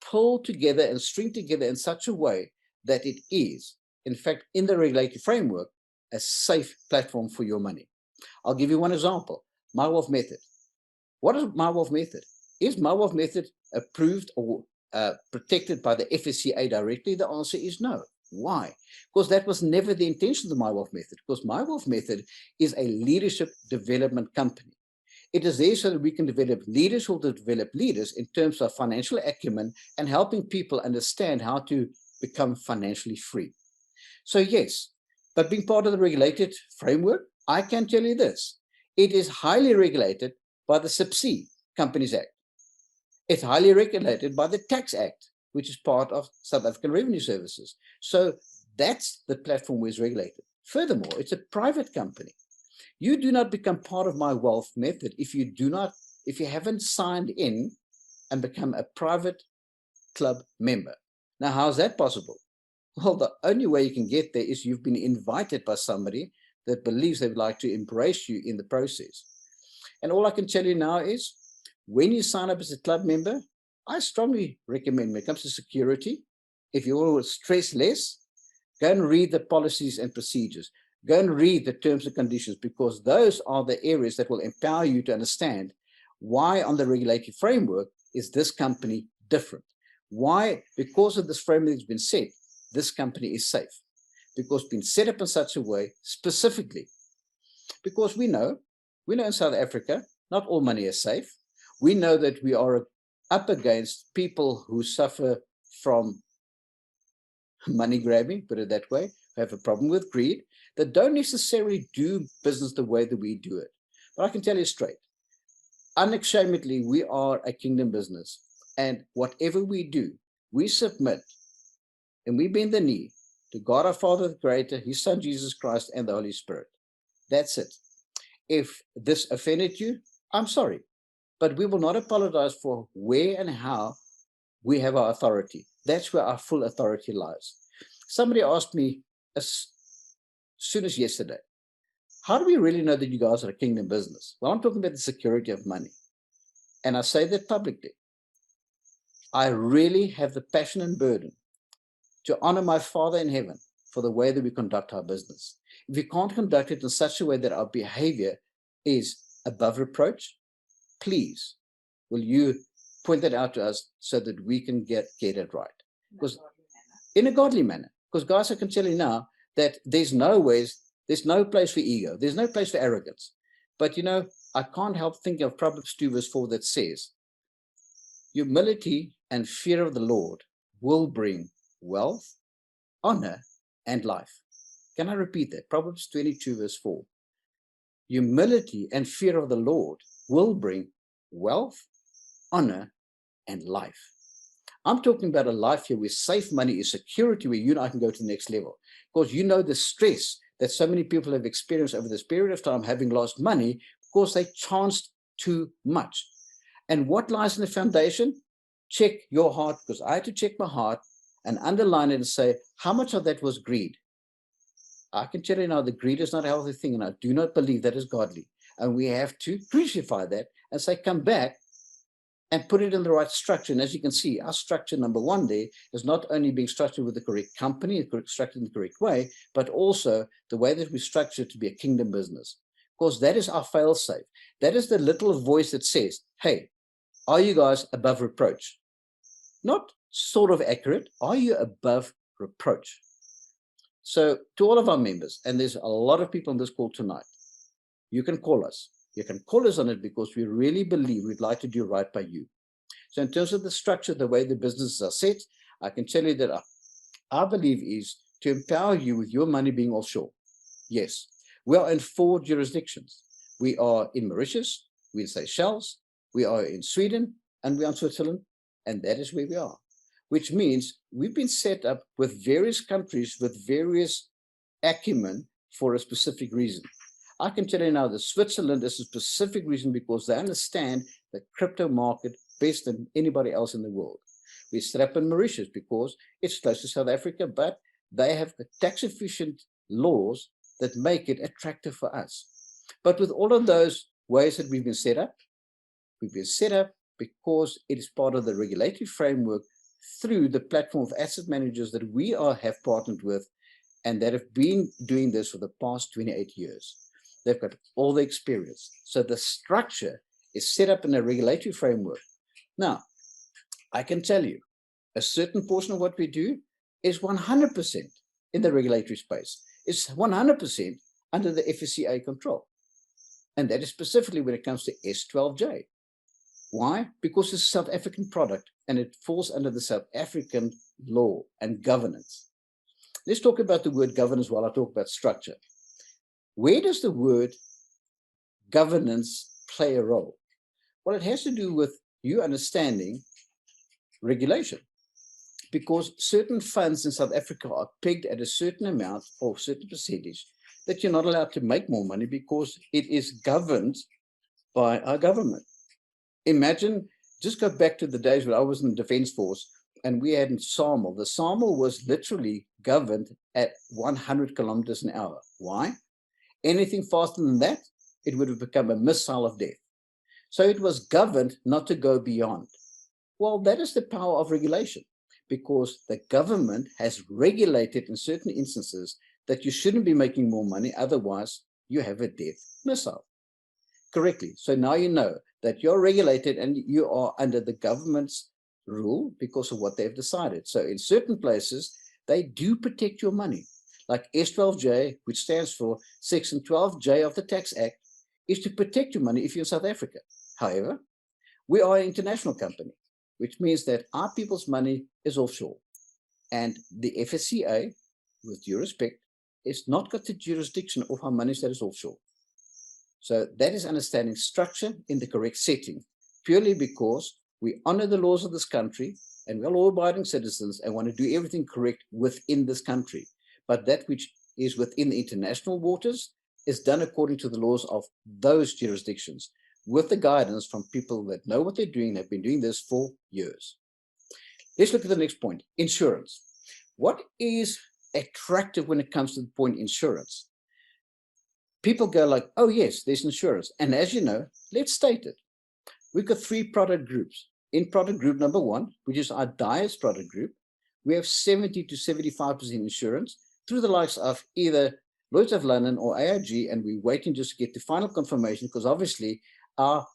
pull together and string together in such a way that it is, in fact, in the regulatory framework, a safe platform for your money. I'll give you one example, MyWealth Method. What is MyWealth Method? Is MyWealth Method approved or protected by the FSCA directly? The answer is no. Why? Because that was never the intention of the MyWealth Method, because MyWealth Method is a leadership development company. It is there so that we can develop leaders who will develop leaders in terms of financial acumen and helping people understand how to become financially free. So yes, but being part of the regulated framework, I can tell you this. It is highly regulated by the Subsea Companies Act. It's highly regulated by the Tax Act, which is part of South African Revenue Services. So that's the platform where it's regulated. Furthermore, it's a private company. You do not become part of MyWealth Method if you haven't signed in and become a private club member. Now, how is that possible? Well, the only way you can get there is you've been invited by somebody that believes they would like to embrace you in the process. And all I can tell you now is, when you sign up as a club member, I strongly recommend, when it comes to security, if you want to stress less, go and read the policies and procedures. Go and read the terms and conditions, because those are the areas that will empower you to understand why on the regulatory framework is this company different. Why? Because of this framework that's been set, this company is safe. Because it's been set up in such a way specifically. Because we know in South Africa, not all money is safe. We know that we are up against people who suffer from money grabbing, put it that way, who have a problem with greed, that don't necessarily do business the way that we do it. But I can tell you straight, unashamedly, we are a kingdom business. And whatever we do, we submit and we bend the knee to God our Father the Creator, His Son Jesus Christ, and the Holy Spirit. That's it. If this offended you, I'm sorry. But we will not apologize for where and how we have our authority. That's where our full authority lies. Somebody asked me as soon as yesterday, how do we really know that you guys are a kingdom business? Well, I'm talking about the security of money. And I say that publicly. I really have the passion and burden to honor my Father in heaven for the way that we conduct our business. If we can't conduct it in such a way that our behavior is above reproach, please, will you point that out to us so that we can get it right? Because in a godly manner. Because guys, I can tell you now that there's no place for ego. There's no place for arrogance. But you know, I can't help thinking of Proverbs 2 verse 4 that says, humility and fear of the Lord will bring wealth, honor, and life. Can I repeat that? Proverbs 22 verse 4. Humility and fear of the Lord will bring wealth, honor, and life. I'm talking about a life here where safe money is security, where you and I can go to the next level. Because you know the stress that so many people have experienced over this period of time, having lost money because they chanced too much. And what lies in the foundation? Check your heart, because I had to check my heart and underline it and say, how much of that was greed? I can tell you now that greed is not a healthy thing, and I do not believe that is godly. And we have to crucify that and say, come back and put it in the right structure. And as you can see, our structure, number one, there is not only being structured with the correct company, structured in the correct way, but also the way that we structure it to be a kingdom business. Because that is our fail-safe. That is the little voice that says, hey, are you guys above reproach? Not sort of accurate. Are you above reproach? So to all of our members, and there's a lot of people on this call tonight, you can call us. You can call us on it because we really believe we'd like to do right by you. So in terms of the structure, the way the businesses are set, I can tell you that our belief is to empower you with your money being offshore. Yes, we are in 4 jurisdictions. We are in Mauritius, we're in Seychelles, we are in Sweden, and we are in Switzerland, and that is where we are. Which means we've been set up with various countries with various acumen for a specific reason. I can tell you now that Switzerland is a specific reason because they understand the crypto market better than anybody else in the world. We set up in Mauritius because it's close to South Africa, but they have the tax-efficient laws that make it attractive for us. But with all of those ways that we've been set up because it is part of the regulatory framework through the platform of asset managers that we have partnered with and that have been doing this for the past 28 years. They've got all the experience. So the structure is set up in a regulatory framework. Now, I can tell you, a certain portion of what we do is 100% in the regulatory space. It's 100% under the FSCA control. And that is specifically when it comes to S12J. Why? Because it's a South African product and it falls under the South African law and governance. Let's talk about the word governance while I talk about structure. Where does the word governance play a role? Well, it has to do with you understanding regulation, because certain funds in South Africa are pegged at a certain amount or certain percentage that you're not allowed to make more money because it is governed by our government. Imagine, just go back to the days when I was in the Defence Force and we had SAML. The SAML was literally governed at 100 kilometers an hour. Why? Anything faster than that, it would have become a missile of death. So it was governed not to go beyond. Well, that is the power of regulation, because the government has regulated in certain instances that you shouldn't be making more money, otherwise you have a death missile. Correctly. So now you know that you're regulated and you are under the government's rule because of what they've decided. So in certain places, they do protect your money. Like S12J, which stands for Section 12J of the Tax Act, is to protect your money if you're in South Africa. However, we are an international company, which means that our people's money is offshore. And the FSCA, with due respect, is not got the jurisdiction of our money that is offshore. So that is understanding structure in the correct setting, purely because we honor the laws of this country and we're law-abiding citizens and want to do everything correct within this country. But that which is within the international waters is done according to the laws of those jurisdictions, with the guidance from people that know what they're doing and have been doing this for years. Let's look at the next point, insurance. What is attractive when it comes to the point insurance? People go like, oh yes, there's insurance. And as you know, let's state it. We've got 3 product groups. In product group number 1, which is our DIAS product group, we have 70 to 75% insurance through the likes of either Lloyd's of London or AIG, and we're waiting just to get the final confirmation, because obviously our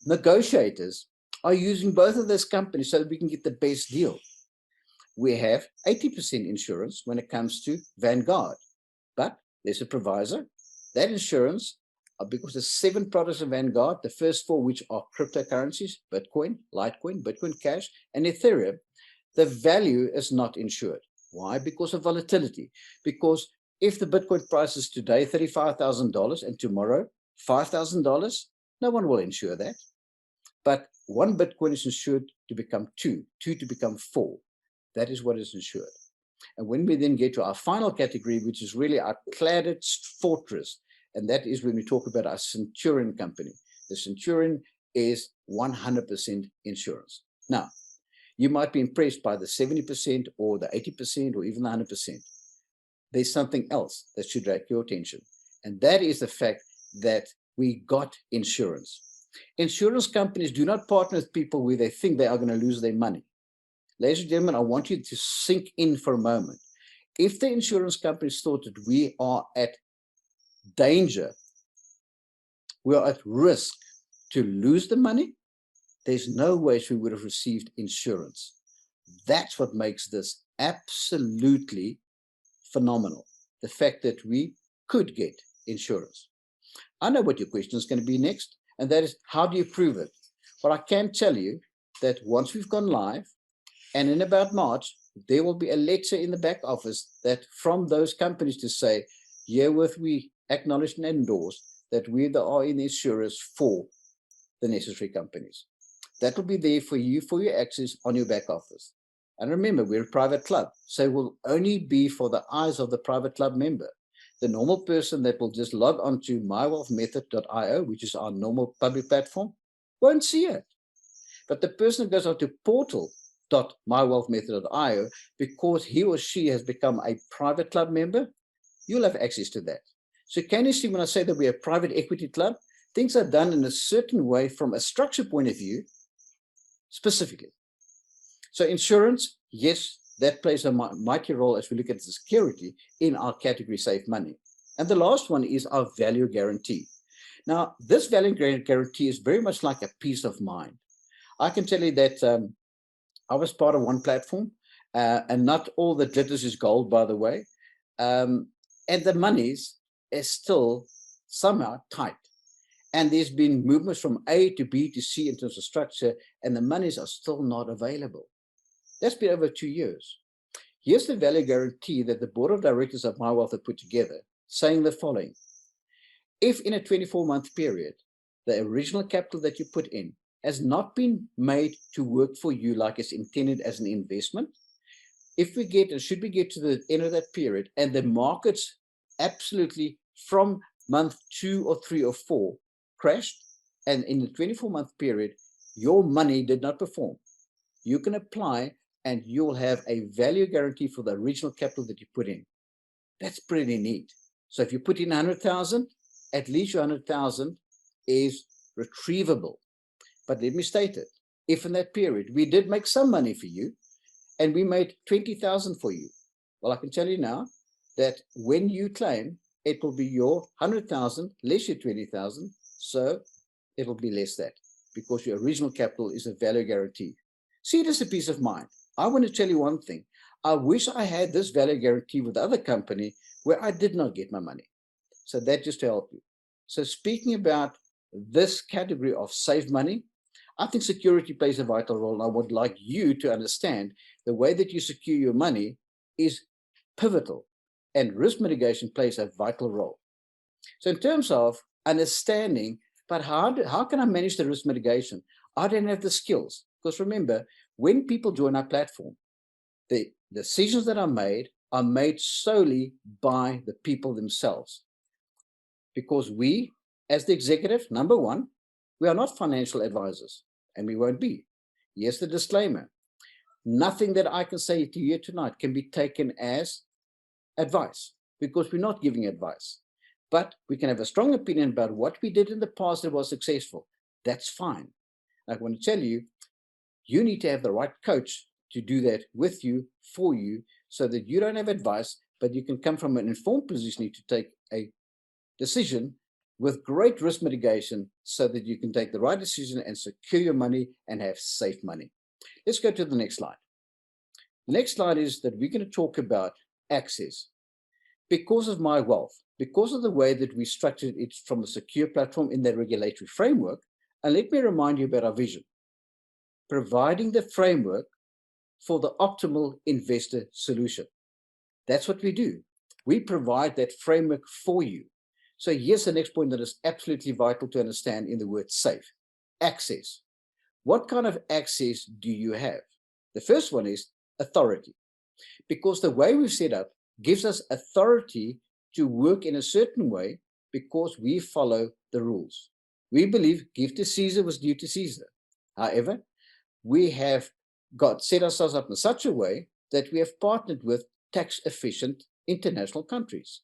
negotiators are using both of those companies so that we can get the best deal. We have 80% insurance when it comes to Vanguard, but there's a proviso. That insurance, because there's 7 products of Vanguard, the first 4 which are cryptocurrencies, Bitcoin, Litecoin, Bitcoin Cash, and Ethereum, the value is not insured. Why? Because of volatility. Because if the Bitcoin price is today $35,000 and tomorrow $5,000, no one will insure that. But 1 Bitcoin is insured to become 2, 2 to become 4. That is what is insured. And when we then get to our final category, which is really our cladded fortress, and that is when we talk about our Centurion company. The Centurion is 100% insurance. Now, you might be impressed by the 70% or the 80% or even the 100%. There's something else that should attract your attention. And that is the fact that we got insurance. Insurance companies do not partner with people where they think they are going to lose their money. Ladies and gentlemen, I want you to sink in for a moment. If the insurance companies thought that we are at danger, we are at risk to lose the money, there's no way we would have received insurance. That's what makes this absolutely phenomenal. The fact that we could get insurance. I know what your question is going to be next, and that is, how do you prove it? Well, I can tell you that once we've gone live, and in about March, there will be a letter in the back office that from those companies to say, herewith we acknowledge and endorse that we are in insurers for the necessary companies. That will be there for you, for your access on your back office. And remember, we're a private club, so it will only be for the eyes of the private club member. The normal person that will just log on to mywealthmethod.io, which is our normal public platform, won't see it. But the person who goes on to portal.mywealthmethod.io, because he or she has become a private club member, you'll have access to that. So can you see when I say that we're a private equity club, things are done in a certain way from a structure point of view, specifically. So insurance, yes, that plays a mighty role as we look at the security in our category Save Money. And the last one is our value guarantee. Now, this value guarantee is very much like a peace of mind. I can tell you that I was part of one platform, and not all that glitters is gold, by the way. And the monies is still somehow tight. And there's been movements from A to B to C in terms of structure, and the monies are still not available. That's been over 2 years. Here's the value guarantee that the board of directors of MyWealth have put together, saying the following. If in a 24-month period, the original capital that you put in has not been made to work for you like it's intended as an investment, if we get, and should we get to the end of that period, and the markets absolutely from month 2 or 3 or 4 crashed, and in the 24-month period, your money did not perform, you can apply and you'll have a value guarantee for the original capital that you put in. That's pretty neat. So if you put in 100,000, at least your 100,000 is retrievable. But let me state it. If in that period we did make some money for you and we made 20,000 for you, well, I can tell you now that when you claim, it will be your 100,000 less your 20,000. So it'll be less that because your original capital is a value guarantee. See it as a peace of mind. I want to tell you one thing. I wish I had this value guarantee with the other company where I did not get my money. So that just to help you. So speaking about this category of save money, I think security plays a vital role. And I would like you to understand the way that you secure your money is pivotal, and risk mitigation plays a vital role. So in terms of understanding, but how can I manage the risk mitigation? I don't have the skills. Because remember, when people join our platform, the decisions that are made solely by the people themselves. Because we, as the executive, number one, we are not financial advisors, and we won't be. Yes, the disclaimer. Nothing that I can say to you tonight can be taken as advice, because we're not giving advice. But we can have a strong opinion about what we did in the past that was successful. That's fine. I want to tell you, you need to have the right coach to do that with you, for you, so that you don't have advice, but you can come from an informed position to take a decision with great risk mitigation so that you can take the right decision and secure your money and have safe money. Let's go to the next slide. The next slide is that we're going to talk about access. Because of MyWealth, because of the way that we structured it from a secure platform in that regulatory framework, and let me remind you about our vision. Providing the framework for the optimal investor solution. That's what we do. We provide that framework for you. So here's the next point that is absolutely vital to understand in the word safe. Access. What kind of access do you have? The first one is authority. Because the way we've set up gives us authority to work in a certain way because we follow the rules. We believe give to Caesar what's due to Caesar. However, we have set ourselves up in such a way that we have partnered with tax-efficient international countries.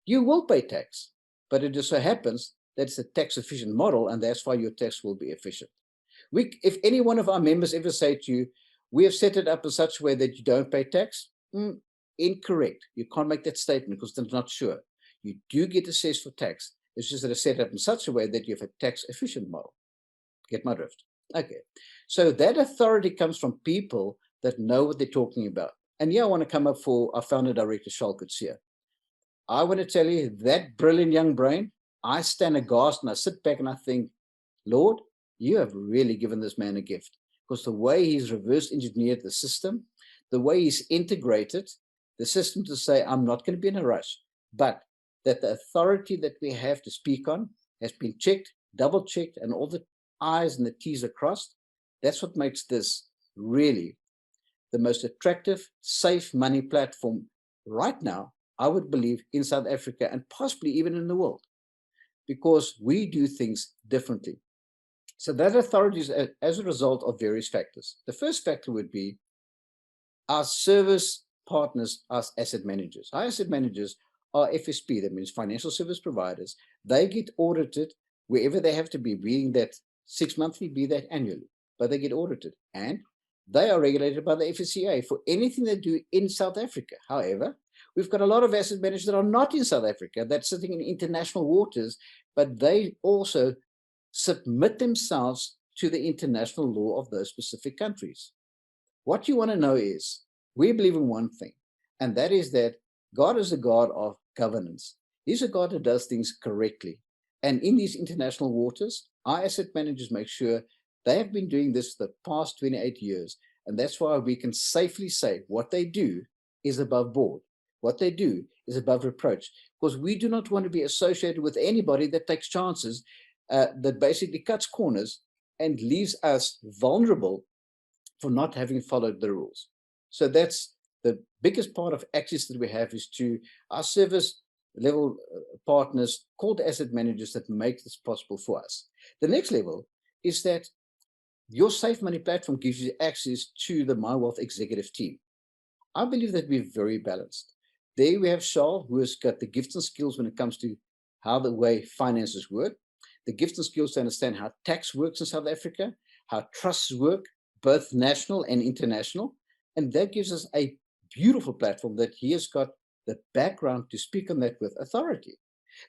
You will pay tax, but it just so happens that it's a tax-efficient model, and that's why your tax will be efficient. If any one of our members ever say to you, we have set it up in such a way that you don't pay tax, incorrect. You can't make that statement because they're not sure. You do get assessed for tax. It's just that it's set up in such a way that you have a tax-efficient model. Get my drift? Okay. So that authority comes from people that know what they're talking about. And yeah, I want to come up for our founder director, Shalkut here. I want to tell you that brilliant young brain, I stand aghast and I sit back and I think, Lord, you have really given this man a gift, because the way he's reverse engineered the system, the way he's integrated the system to say, I'm not going to be in a rush, but that the authority that we have to speak on has been checked, double checked, and all the I's and the T's are crossed. That's what makes this really the most attractive, safe money platform right now, I would believe, in South Africa and possibly even in the world, because we do things differently. So that authority is as a result of various factors. The first factor would be our service partners, as asset managers. Our asset managers are FSP, that means financial service providers. They get audited wherever they have to be, being that 6 monthly, be that annually, but they get audited. And They are regulated by the FSCA for anything they do in South Africa. However, we've got a lot of asset managers that are not in South Africa, that's sitting in international waters, but they also submit themselves to the international law of those specific countries. What you want to know is, we believe in one thing, and that is that God is a God of governance. He's a God that does things correctly. And in these international waters, our asset managers make sure they have been doing this for the past 28 years. And that's why we can safely say what they do is above board. What they do is above reproach, because we do not want to be associated with anybody that takes chances, that basically cuts corners and leaves us vulnerable for not having followed the rules. So that's the biggest part of access that we have, is to our service level partners called asset managers that make this possible for us. The next level is that your Safe Money platform gives you access to the MyWealth executive team. I believe that we're very balanced. There we have Charles, who has got the gifts and skills when it comes to how the way finances work, the gifts and skills to understand how tax works in South Africa, how trusts work, both national and international. And that gives us a beautiful platform that he has got the background to speak on that with authority.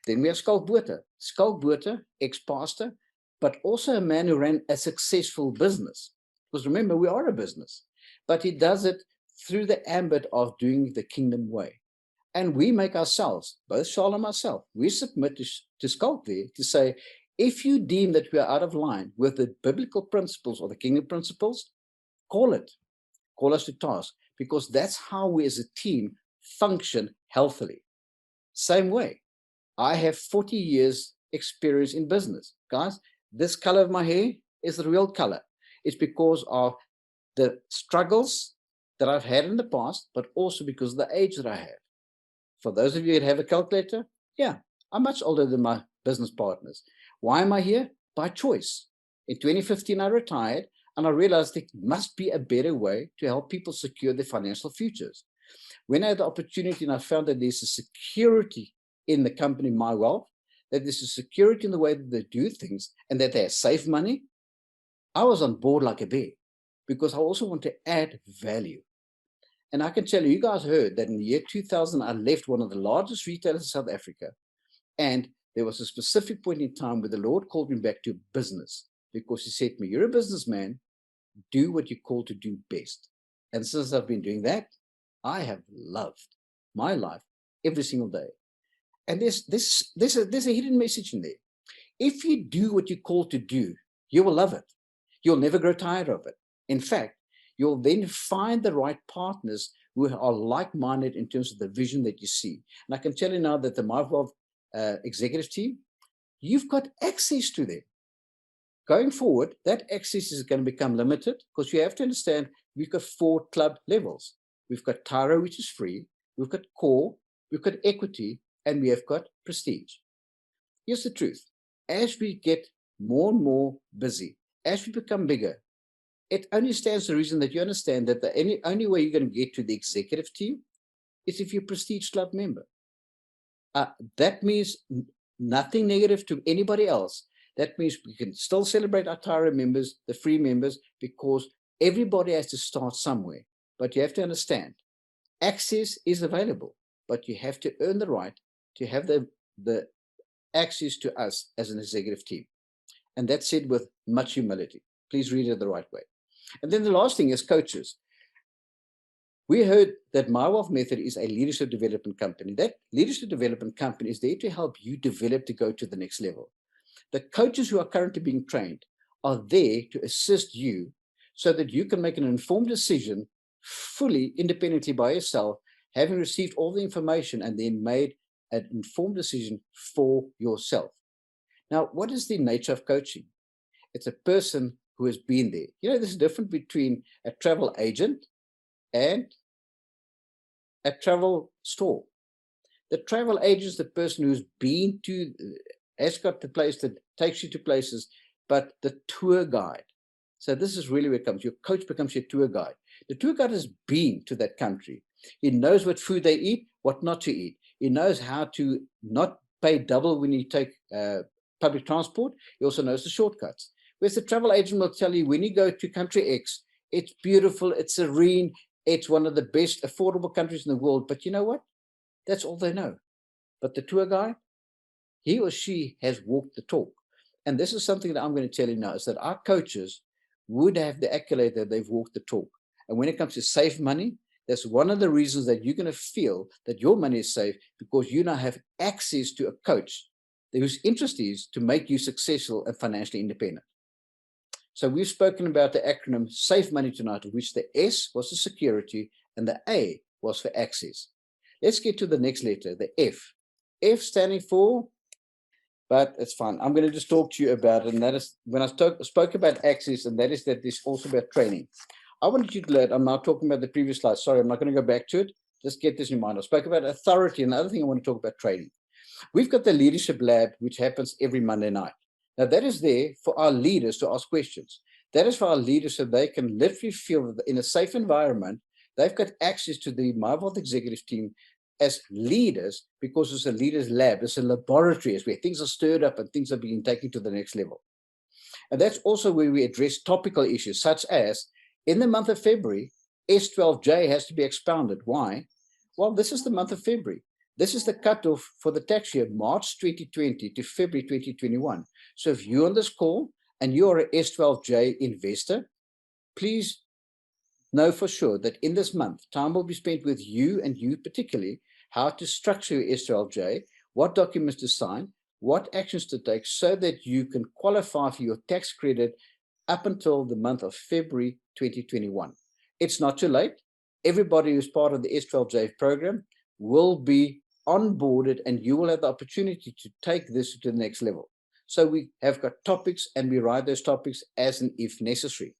Then we have Skalk Botha, ex-pastor, but also a man who ran a successful business. Because remember, we are a business, but he does it through the ambit of doing the kingdom way. And we make ourselves, both Charles and myself, we submit to Skalk there to say, if you deem that we are out of line with the biblical principles or the kingdom principles, call us to task, because that's how we as a team function healthily. Same way, I have 40 years experience in business. Guys, this color of my hair is the real color. It's because of the struggles that I've had in the past, but also because of the age that I have. For those of you that have a calculator, yeah, I'm much older than my business partners. Why am I here? By choice. In 2015, I retired, and I realized there must be a better way to help people secure their financial futures. When I had the opportunity and I found that there's a security in the company MyWealth, that there's a security in the way that they do things, and that they have safe money, I was on board like a bear, because I also want to add value. And I can tell you, you guys heard that in the year 2000, I left one of the largest retailers in South Africa. And there was a specific point in time where the Lord called me back to business, because he said to me, you're a businessman, do what you're called to do best. And since I've been doing that, I have loved my life every single day. And there's a hidden message in there. If you do what you're called to do, you will love it. You'll never grow tired of it. In fact, you'll then find the right partners who are like-minded in terms of the vision that you see. And I can tell you now that the MyWealth executive team, you've got access to them. Going forward, that access is going to become limited, because you have to understand we've got 4 club levels. We've got Tyro, which is free. We've got Core, we've got Equity, and we have got Prestige. Here's the truth. As we get more and more busy, as we become bigger, it only stands to reason that you understand that the only way you're going to get to the executive team is if you're a Prestige Club member. That means nothing negative to anybody else. That means we can still celebrate our Tyro members, the free members, because everybody has to start somewhere. But you have to understand, access is available, but you have to earn the right to have the access to us as an executive team. And that's said with much humility. Please read it the right way. And then the last thing is coaches. We heard that MyWealth Method is a leadership development company. That leadership development company is there to help you develop to go to the next level. The coaches who are currently being trained are there to assist you so that you can make an informed decision fully independently by yourself, having received all the information and then made an informed decision for yourself. Now, what is the nature of coaching? It's a person who has been there. You know, there's a difference between a travel agent and a travel store. The travel agent is the person who's been to, has got the place that takes you to places, but the tour guide. So this is really where it comes. Your coach becomes your tour guide. The tour guide has been to that country. He knows what food they eat, what not to eat. He knows how to not pay double when you take public transport. He also knows the shortcuts. Whereas the travel agent will tell you, when you go to country X, It's beautiful. It's serene. It's one of the best affordable countries in the world. But you know what? That's all they know. But the tour guide, he or she has walked the talk. And this is something that I'm going to tell you now, is that our coaches would have the accolade that they've walked the talk. And when it comes to safe money, that's one of the reasons that you're going to feel that your money is safe, because you now have access to a coach whose interest is to make you successful and financially independent. So we've spoken about the acronym Safe Money tonight, of which the S was for security and the A was for access. Let's get to the next letter, the F. F standing for, but it's fine. I'm going to just talk to you about it. And that is when I spoke about access, and that is that this also about training. I wanted you to learn, I'm now talking about the previous slide. Sorry, I'm not going to go back to it. Just get this in mind. I spoke about authority, and the other thing I want to talk about training. We've got the Leadership Lab, which happens every Monday night. Now, that is there for our leaders to ask questions. That is for our leaders so they can literally feel that in a safe environment, they've got access to the MyWealth executive team as leaders, because it's a leaders lab, it's a laboratory, it's where things are stirred up and things are being taken to the next level. And that's also where we address topical issues, such as in the month of February, S12J has to be expounded. Why? Well, this is the month of February. This is the cutoff for the tax year, March 2020 to February 2021. So if you're on this call and you're an S12J investor, please know for sure that in this month, time will be spent with you, and you particularly, how to structure your S12J, what documents to sign, what actions to take, so that you can qualify for your tax credit up until the month of February 2021. It's not too late. Everybody who's part of the S12J program will be onboarded, and you will have the opportunity to take this to the next level. So we have got topics, and we write those topics as and if necessary.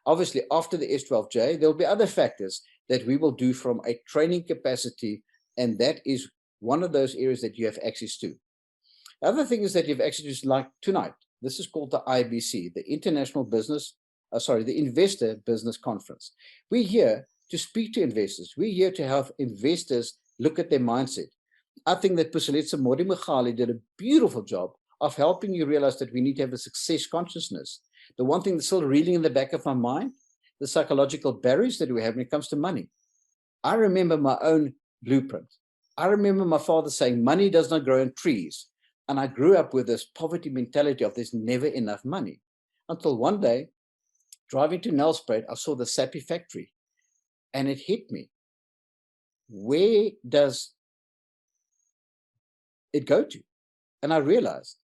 Obviously, after the S12J, there will be other factors that we will do from a training capacity, and that is one of those areas that you have access to. The other thing is that you have access to, like tonight. This is called the IBC, the the Investor Business Conference. We're here to speak to investors. We're here to have investors look at their mindset. I think that Puseletso Modimogale did a beautiful job of helping you realize that we need to have a success consciousness. The one thing that's still reeling in the back of my mind, the psychological barriers that we have when it comes to money. I remember my own blueprint. I remember my father saying, money does not grow on trees. And I grew up with this poverty mentality of there's never enough money. Until one day, driving to Nelspruit, I saw the Sappi factory. And it hit me. Where does it go to? And I realized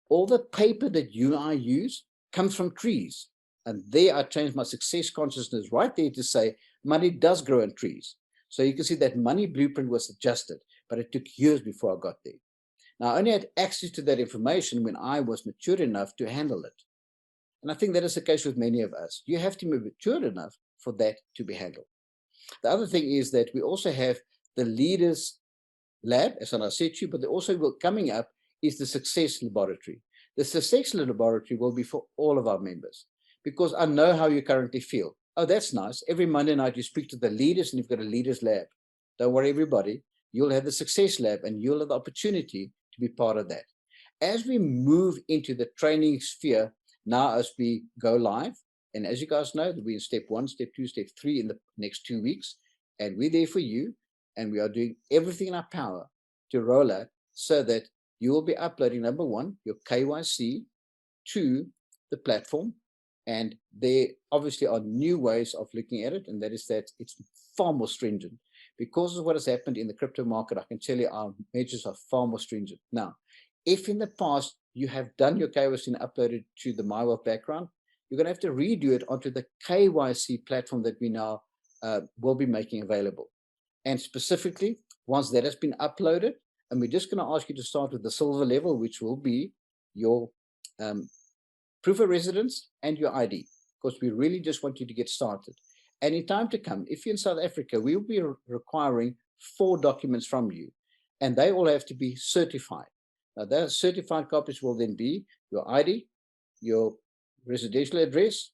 all the paper that you and I use comes from trees. And there I changed my success consciousness right there to say money does grow on trees. So you can see that money blueprint was adjusted, but it took years before I got there. Now, I only had access to that information when I was mature enough to handle it. And I think that is the case with many of us. You have to be mature enough for that to be handled. The other thing is that we also have the Leaders Lab, as I said to you, but also coming up is the Success Laboratory. The Success Laboratory will be for all of our members, because I know how you currently feel. Oh, that's nice. Every Monday night you speak to the leaders and you've got a Leaders Lab. Don't worry, everybody. You'll have the Success Lab, and you'll have the opportunity to be part of that. As we move into the training sphere, now as we go live, and as you guys know, we're in step 1, step 2, step 3 in the next 2 weeks, and we're there for you, and we are doing everything in our power to roll out so that you will be uploading, number 1, your KYC to the platform. And there obviously are new ways of looking at it, and that is that it's far more stringent. Because of what has happened in the crypto market, I can tell you our measures are far more stringent. Now, if in the past you have done your KYC and uploaded to the MyWealth background, you're going to have to redo it onto the KYC platform that we now will be making available. And specifically, once that has been uploaded, and we're just going to ask you to start with the silver level, which will be your proof of residence and your ID, because we really just want you to get started. And in time to come, if you're in South Africa, we will be requiring 4 documents from you, and they all have to be certified. Now, those certified copies will then be your ID, your residential address,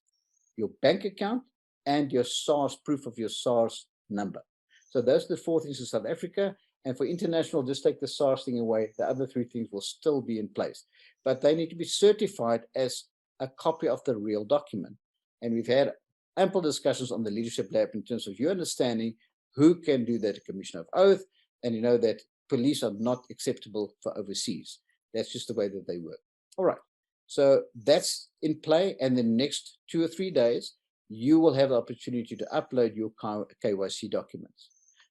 your bank account, and your SARS, proof of your SARS number. So those are the 4 things in South Africa. And for international, just take the SARS thing away. The other 3 things will still be in place. But they need to be certified as a copy of the real document. And we've had ample discussions on the leadership lab in terms of your understanding who can do that commission of oath, and you know that police are not acceptable for overseas. That's just the way that they work. All right, so that's in play, and the next 2 or 3 days, you will have the opportunity to upload your KYC documents.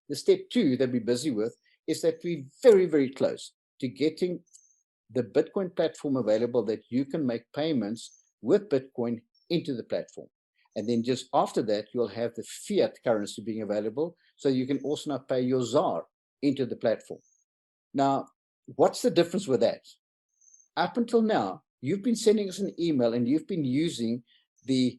The step 2 that we're busy with is that we're very, very close to getting the Bitcoin platform available that you can make payments with Bitcoin into the platform. And then just after that, you'll have the fiat currency being available, so you can also now pay your ZAR into the platform. Now, what's the difference with that? Up until now, you've been sending us an email and you've been using the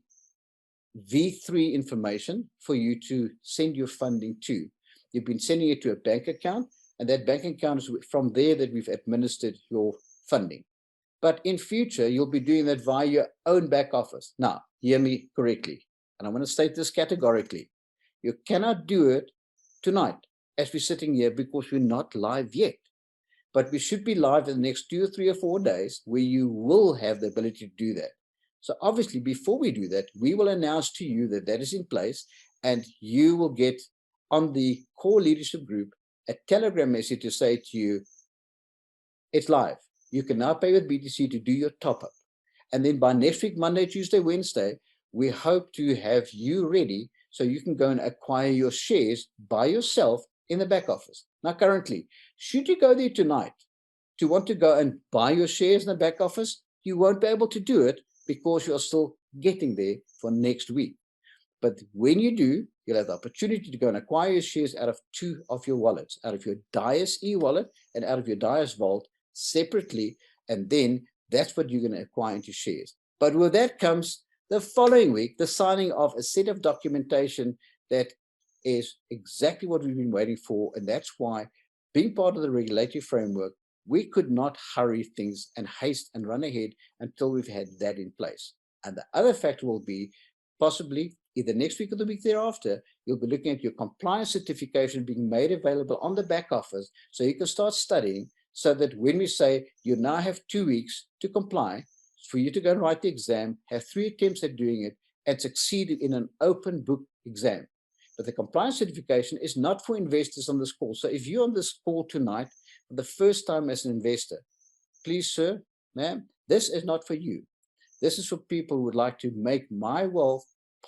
V3 information for you to send your funding to. You've been sending it to a bank account, and that bank account is from there that we've administered your funding. But in future, you'll be doing that via your own back office. Now, hear me correctly, and I'm going to state this categorically. You cannot do it tonight as we're sitting here because we're not live yet. But we should be live in the next 2 or 3 or 4 days where you will have the ability to do that. So obviously, before we do that, we will announce to you that that is in place, and you will get on the core leadership group a Telegram message to say to you, it's live. You can now pay with BTC to do your top up. And then by next week, Monday, Tuesday, Wednesday, we hope to have you ready so you can go and acquire your shares by yourself in the back office. Now, currently, should you go there tonight to want to go and buy your shares in the back office, you won't be able to do it because you're still getting there for next week. But when you do, you'll have the opportunity to go and acquire your shares out of 2 of your wallets, out of your Dias e-wallet and out of your Dias vault separately, and then that's what you're going to acquire into shares. But with that comes the following week, the signing of a set of documentation that is exactly what we've been waiting for, and that's why, being part of the regulatory framework, we could not hurry things and haste and run ahead until we've had that in place. And the other factor will be possibly either next week or the week thereafter, you'll be looking at your compliance certification being made available on the back office so you can start studying, so that when we say you now have 2 weeks to comply, for you to go and write the exam, have 3 attempts at doing it, and succeed in an open book exam. But the compliance certification is not for investors on this call. So if you're on this call tonight for the first time as an investor, please, sir, ma'am, this is not for you. This is for people who would like to make MyWealth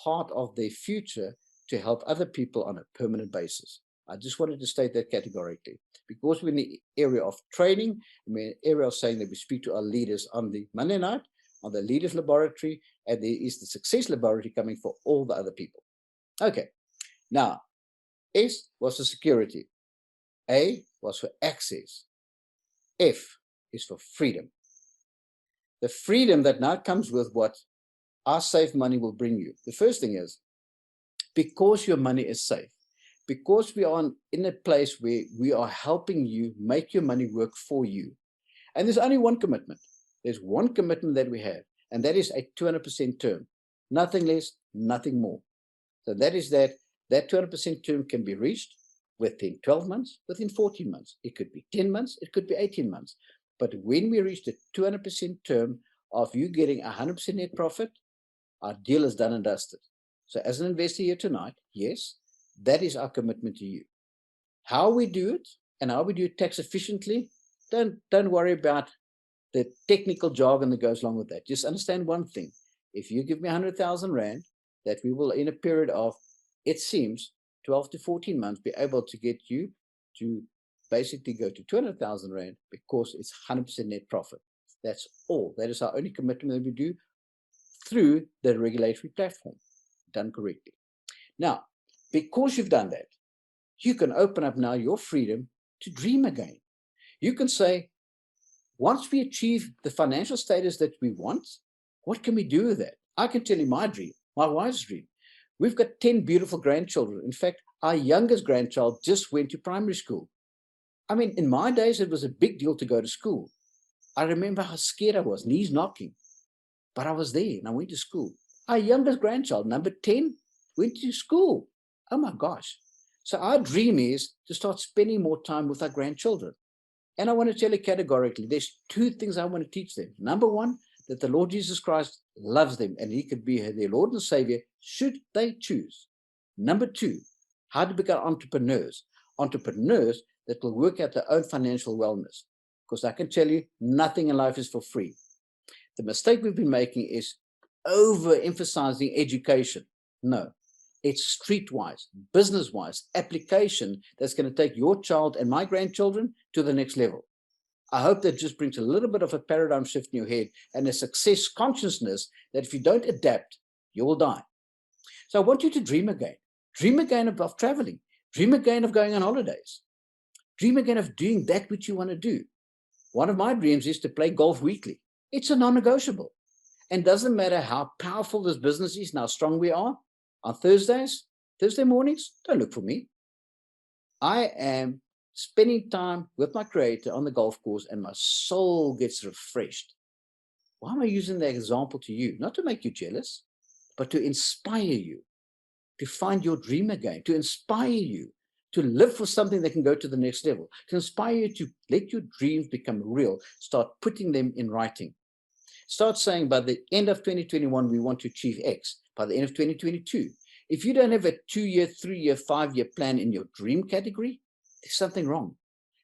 part of their future to help other people on a permanent basis. I just wanted to state that categorically, because we're in the area of training, we're in the area of saying that we speak to our leaders on the Monday night, on the Leaders Laboratory, and there is the Success Laboratory coming for all the other people. Okay, now, S was for security, A was for access, F is for freedom. The freedom that now comes with what our safe money will bring you. The first thing is, because your money is safe, because we are in a place where we are helping you make your money work for you. And there's only one commitment. There's one commitment that we have, and that is a 200% term. Nothing less, nothing more. So that is that 200% term can be reached within 12 months, within 14 months. It could be 10 months, it could be 18 months. But when we reach the 200% term of you getting 100% net profit, our deal is done and dusted. So as an investor here tonight, yes, that is our commitment to you. How we do it and how we do it tax efficiently, don't worry about the technical jargon that goes along with that. Just understand one thing. If you give me 100,000 Rand, that we will, in a period of, it seems, 12 to 14 months, be able to get you to basically go to 200,000 Rand because it's 100% net profit. That's all. That is our only commitment that we do through the regulatory platform, done correctly. Now, because you've done that, you can open up now your freedom to dream again. You can say, once we achieve the financial status that we want, what can we do with that? I can tell you my dream, my wife's dream. We've got 10 beautiful grandchildren. In fact, our youngest grandchild just went to primary school. I mean, in my days, it was a big deal to go to school. I remember how scared I was, knees knocking. But I was there and I went to school. Our youngest grandchild, number 10, went to school. Oh my gosh. So our dream is to start spending more time with our grandchildren. And I want to tell you categorically, there's 2 things I want to teach them. Number 1, that the Lord Jesus Christ loves them and he could be their Lord and Savior should they choose. Number two, how to become entrepreneurs. Entrepreneurs that will work out their own financial wellness. Because I can tell you, nothing in life is for free. The mistake we've been making is overemphasizing education. No, it's streetwise, business-wise, application that's going to take your child and my grandchildren to the next level. I hope that just brings a little bit of a paradigm shift in your head and a success consciousness that if you don't adapt, you will die. So I want you to dream again. Dream again of traveling. Dream again of going on holidays. Dream again of doing that which you want to do. One of my dreams is to play golf weekly. It's a non-negotiable. And doesn't matter how powerful this business is and how strong we are, on Thursday mornings, don't look for me. I am spending time with my creator on the golf course and my soul gets refreshed. Why am I using that example to you? Not to make you jealous, but to inspire you, to find your dream again, to inspire you, to live for something that can go to the next level, to inspire you to let your dreams become real, start putting them in writing. Start saying by the end of 2021, we want to achieve X. By the end of 2022, if you don't have a 2-year, 3-year, 5-year plan in your dream category, there's something wrong.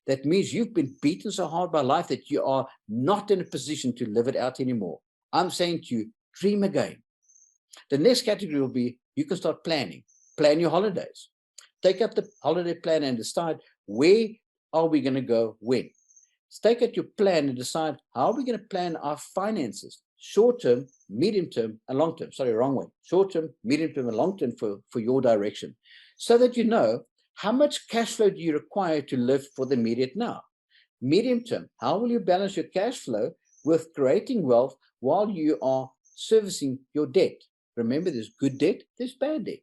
That means you've been beaten so hard by life that you are not in a position to live it out anymore. I'm saying to you, dream again. The next category will be, you can start planning. Plan your holidays. Take up the holiday plan and decide where are we going to go when. Take out your plan and decide how are we going to plan our finances, short-term, medium-term, and long-term. Sorry, wrong way. Short-term, medium-term, and long-term for your direction. So that you know how much cash flow do you require to live for the immediate now. Medium-term, how will you balance your cash flow with creating wealth while you are servicing your debt? Remember, there's good debt, there's bad debt.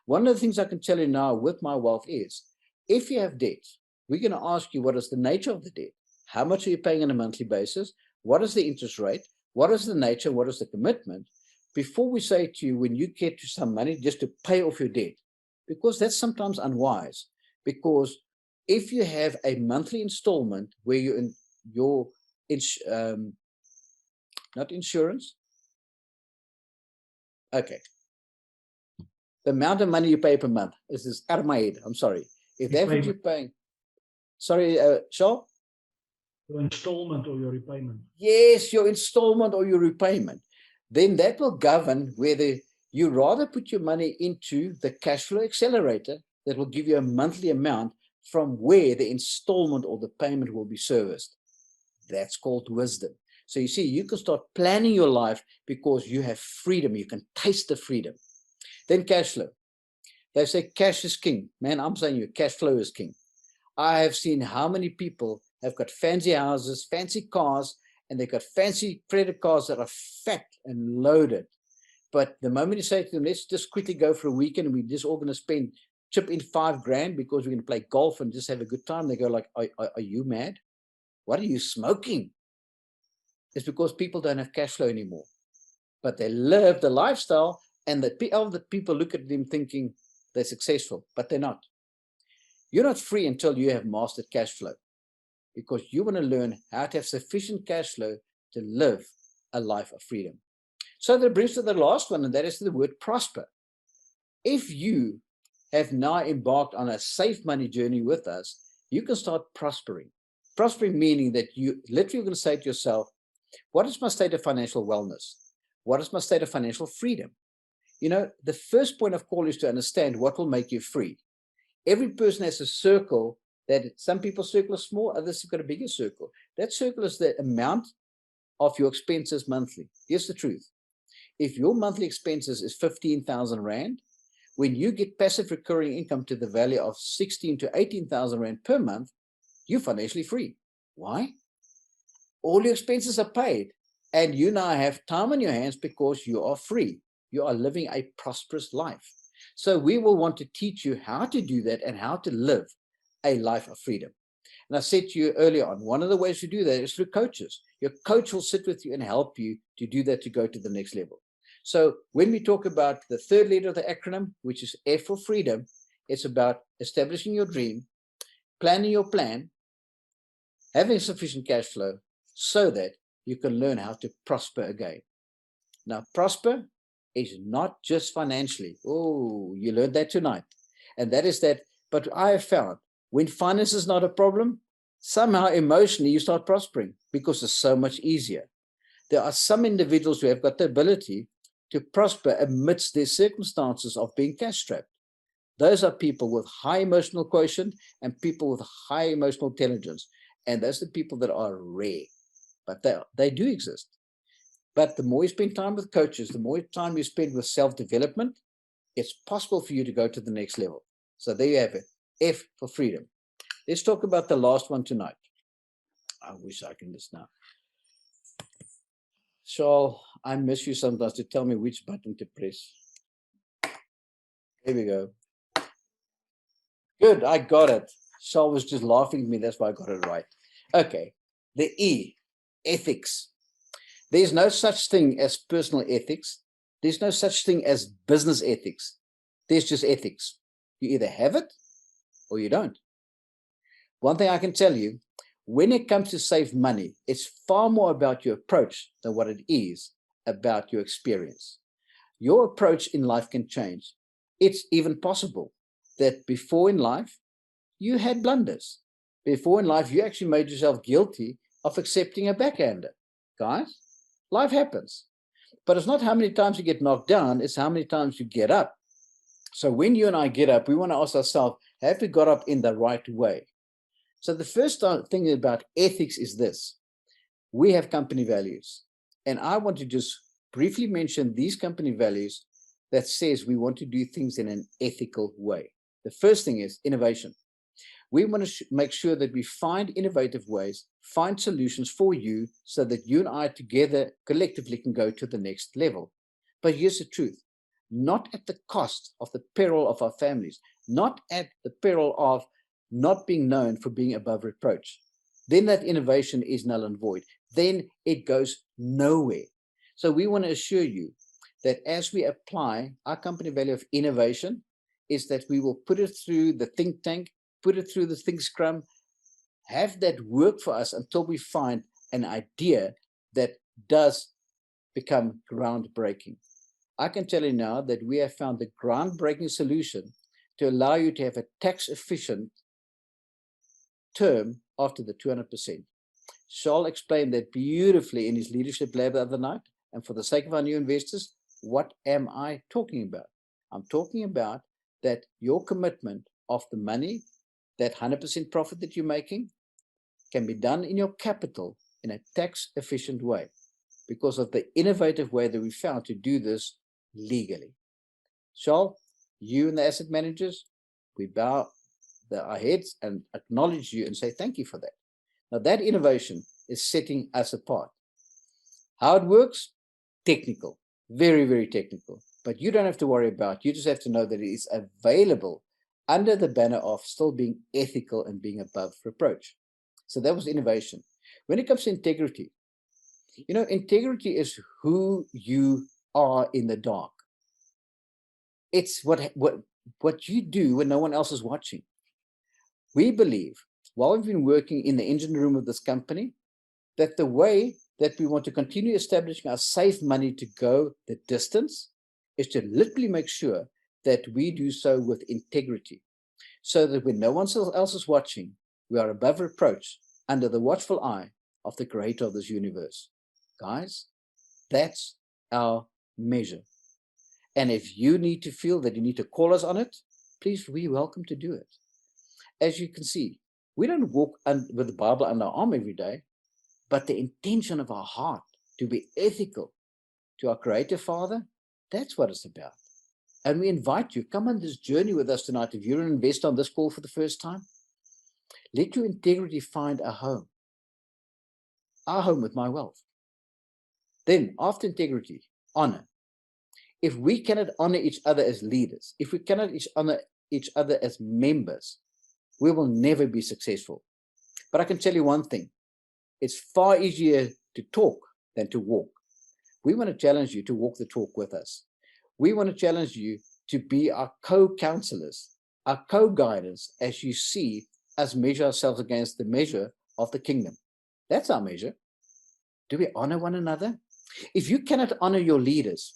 One of the things I can tell you now with MyWealth is, if you have debt, we're going to ask you what is the nature of the debt. How much are you paying on a monthly basis? What is the interest rate? What is the nature? What is the commitment? Before we say to you, when you get to some money, just to pay off your debt, because that's sometimes unwise. Because if you have a monthly installment where you're in your, not insurance, okay. The amount of money you pay per month is out of my head. I'm sorry. If that's what you're paying, sorry, Shaw? Your installment or your repayment. Yes, your installment or your repayment. Then that will govern whether you rather put your money into the cash flow accelerator that will give you a monthly amount from where the installment or the payment will be serviced. That's called wisdom. So you see, you can start planning your life because you have freedom. You can taste the freedom. Then cash flow. They say cash is king. Man, I'm saying you, cash flow is king. I have seen how many people have got fancy houses, fancy cars, and they've got fancy credit cards that are fat and loaded. But the moment you say to them, let's just quickly go for a weekend and we're just all going to chip in $5,000 because we're going to play golf and just have a good time, they go like, are you mad? What are you smoking? It's because people don't have cash flow anymore. But they live the lifestyle and the people look at them thinking they're successful, but they're not. You're not free until you have mastered cash flow, because you want to learn how to have sufficient cash flow to live a life of freedom. So that brings to the last one, and that is the word prosper. If you have now embarked on a safe money journey with us, you can start prospering. Prospering meaning that you literally going to say to yourself, what is my state of financial wellness? What is my state of financial freedom? You know, the first point of call is to understand what will make you free. Every person has a circle that some people's circle is small, others have got a bigger circle. That circle is the amount of your expenses monthly. Here's the truth. If your monthly expenses is 15,000 Rand, when you get passive recurring income to the value of 16 to 18,000 Rand per month, you're financially free. Why? All your expenses are paid and you now have time on your hands because you are free. You are living a prosperous life. So we will want to teach you how to do that and how to live a life of freedom. And I said to you earlier on, one of the ways to do that is through coaches. Your coach will sit with you and help you to do that, to go to the next level. So when we talk about the third letter of the acronym, which is F for freedom, it's about establishing your dream, planning your plan, having sufficient cash flow so that you can learn how to prosper again. Now, prosper is not just financially. Oh, you learned that tonight. And that is that, but I have found when finance is not a problem, somehow emotionally you start prospering because it's so much easier. There are some individuals who have got the ability to prosper amidst their circumstances of being cash-strapped. Those are people with high emotional quotient and people with high emotional intelligence. And those are the people that are rare, but they do exist. But the more you spend time with coaches, the more time you spend with self-development, it's possible for you to go to the next level. So there you have it. F for freedom. Let's talk about the last one tonight. I wish I can just now. Charles, I miss you sometimes to tell me which button to press. Here we go. Good, I got it. Charles was just laughing at me. That's why I got it right. Okay, the E, ethics. There's no such thing as personal ethics. There's no such thing as business ethics. There's just ethics. You either have it or you don't. One thing I can tell you, when it comes to save money, it's far more about your approach than what it is about your experience. Your approach in life can change. It's even possible that before in life, you had blunders. Before in life, you actually made yourself guilty of accepting a backhander. Guys, life happens. But it's not how many times you get knocked down, it's how many times you get up. So when you and I get up, we want to ask ourselves, have we got up in the right way? So the first thing about ethics is this. We have company values. And I want to just briefly mention these company values that says we want to do things in an ethical way. The first thing is innovation. We want to make sure that we find innovative ways, find solutions for you so that you and I together collectively can go to the next level. But here's the truth, not at the cost of the peril of our families, not at the peril of not being known for being above reproach. Then that innovation is null and void. Then it goes nowhere. So we want to assure you that as we apply our company value of innovation, is that we will put it through the think tank, put it through the think scrum, have that work for us until we find an idea that does become groundbreaking. I can tell you now that we have found the groundbreaking solution to allow you to have a tax efficient term after the 200%. Charles explained that beautifully in his leadership lab the other night. And for the sake of our new investors, what am I talking about? I'm talking about that your commitment of the money, that 100% profit that you're making, can be done in your capital in a tax efficient way because of the innovative way that we found to do this legally. Charles, you and the asset managers, we bow our heads and acknowledge you and say thank you for that. Now that innovation is setting us apart. How it works? Technical, very, very technical. But you don't have to worry about, you just have to know that it is available under the banner of still being ethical and being above reproach. So that was innovation. When it comes to integrity, you know, integrity is who you are in the dark. It's what you do when no one else is watching. We believe, while we've been working in the engine room of this company, that the way that we want to continue establishing our safe money to go the distance is to literally make sure that we do so with integrity, so that when no one else is watching, we are above reproach under the watchful eye of the creator of this universe. Guys, that's our measure. And if you need to feel that you need to call us on it, please, we're welcome to do it. As you can see, we don't walk with the Bible under our arm every day, but the intention of our heart to be ethical to our Creator Father, that's what it's about. And we invite you, come on this journey with us tonight. If you're an investor on this call for the first time, let your integrity find a home. Our home with MyWealth. Then, after integrity, honor. If we cannot honor each other as leaders, if we cannot honor each other as members, we will never be successful. But I can tell you one thing. It's far easier to talk than to walk. We want to challenge you to walk the talk with us. We want to challenge you to be our co-counselors, our co-guiders, as you see us measure ourselves against the measure of the kingdom. That's our measure. Do we honor one another? If you cannot honor your leaders,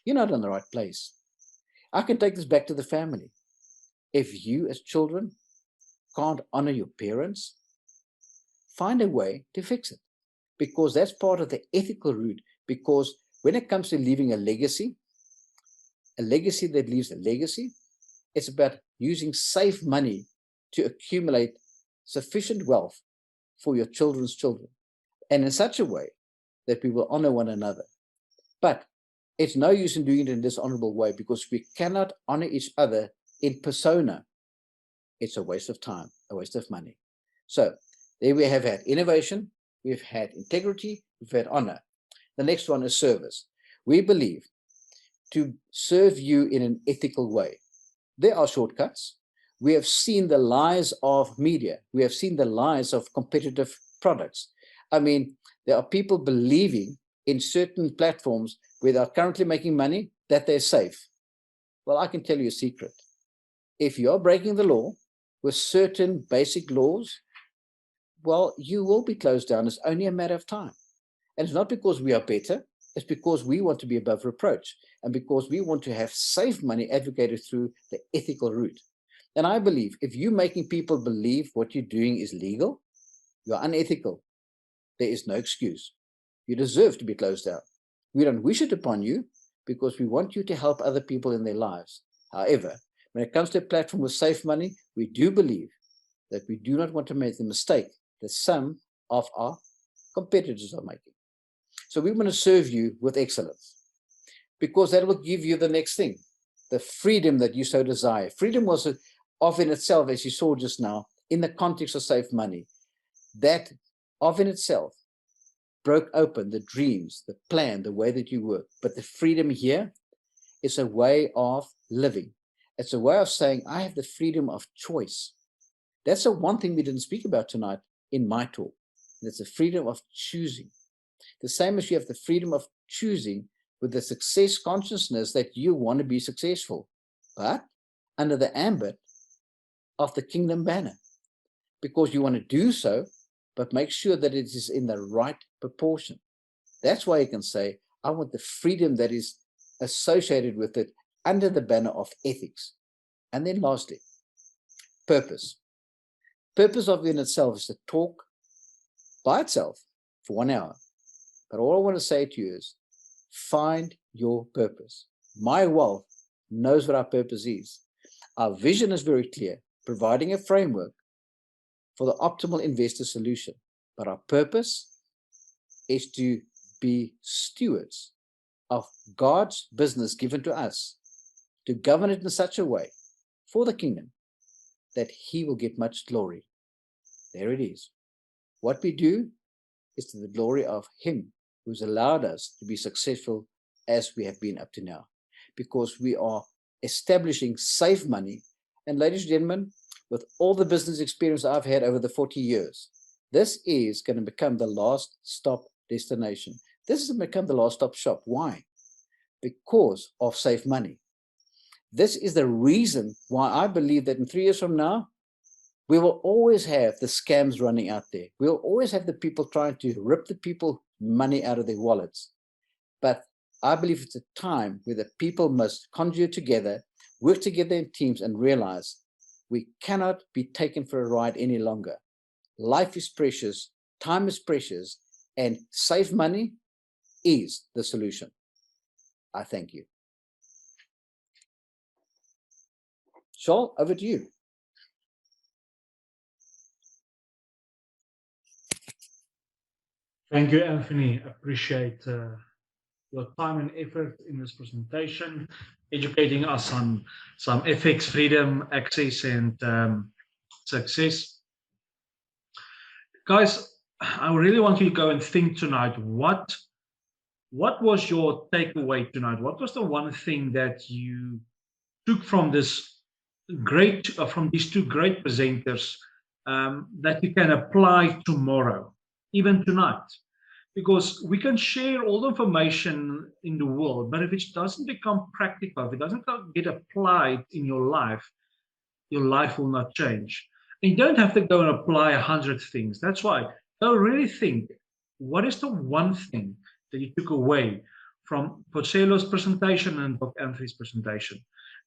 you're not in the right place. I can take this back to the family. If you as children can't honor your parents, find a way to fix it, because that's part of the ethical route. Because when it comes to leaving a legacy that leaves a legacy, it's about using safe money to accumulate sufficient wealth for your children's children, and in such a way that we will honor one another. But it's no use in doing it in this honorable way, because we cannot honor each other in persona. It's a waste of time, a waste of money. So there we have had innovation, we've had integrity, we've had honor. The next one is service. We believe to serve you in an ethical way. There are shortcuts. We have seen the lies of media. We have seen the lies of competitive products. I mean, there are people believing in certain platforms where they're currently making money that they're safe. Well, I can tell you a secret. If you're breaking the law with certain basic laws, well, you will be closed down. It's only a matter of time. And it's not because we are better. It's because we want to be above reproach, and because we want to have safe money advocated through the ethical route. And I believe if you're making people believe what you're doing is legal, you're unethical. There is no excuse. You deserve to be closed down. We don't wish it upon you because we want you to help other people in their lives. However, when it comes to a platform with safe money, we do believe that we do not want to make the mistake that some of our competitors are making. So we want to serve you with excellence, because that will give you the next thing, the freedom that you so desire. Freedom was of in itself, as you saw just now, in the context of safe money, that of in itself broke open the dreams, the plan, the way that you work. But the freedom here is a way of living. It's a way of saying, I have the freedom of choice. That's the one thing we didn't speak about tonight in my talk. It's the freedom of choosing. The same as you have the freedom of choosing with the success consciousness that you want to be successful, but under the ambit of the kingdom banner, because you want to do so, but make sure that it is in the right proportion. That's why you can say, I want the freedom that is associated with it under the banner of ethics. And then lastly, purpose. Purpose of in itself is to talk by itself for 1 hour. But all I want to say to you is, find your purpose. MyWealth knows what our purpose is. Our vision is very clear, providing a framework for the optimal investor solution. But our purpose is to be stewards of God's business given to us, to govern it in such a way for the kingdom that He will get much glory. There it is. What we do is to the glory of Him who's allowed us to be successful as we have been up to now, because we are establishing safe money. And ladies and gentlemen, with all the business experience I've had over the 40 years, this is going to become the last stop destination. This is going to become the last stop shop. Why? Because of safe money. This is the reason why I believe that in 3 years from now, we will always have the scams running out there. We'll always have the people trying to rip the people money out of their wallets. But I believe it's a time where the people must conjure together, work together in teams, and realize we cannot be taken for a ride any longer. Life is precious, time is precious, and safe money is the solution. I thank you. Shaul, over to you. Thank you, Anthony. Appreciate your time and effort in this presentation, educating us on some ethics, freedom, access, and success. Guys, I really want you to go and think tonight, what was your takeaway tonight? What was the one thing that you took from this from these two great presenters that you can apply tomorrow, even tonight? Because we can share all the information in the world, but if it doesn't become practical, if it doesn't get applied in your life will not change. And you don't have to go and apply 100 things. That's why, go really think, what is the one thing that you took away from Puseletso's presentation and Dr. Anthony's presentation?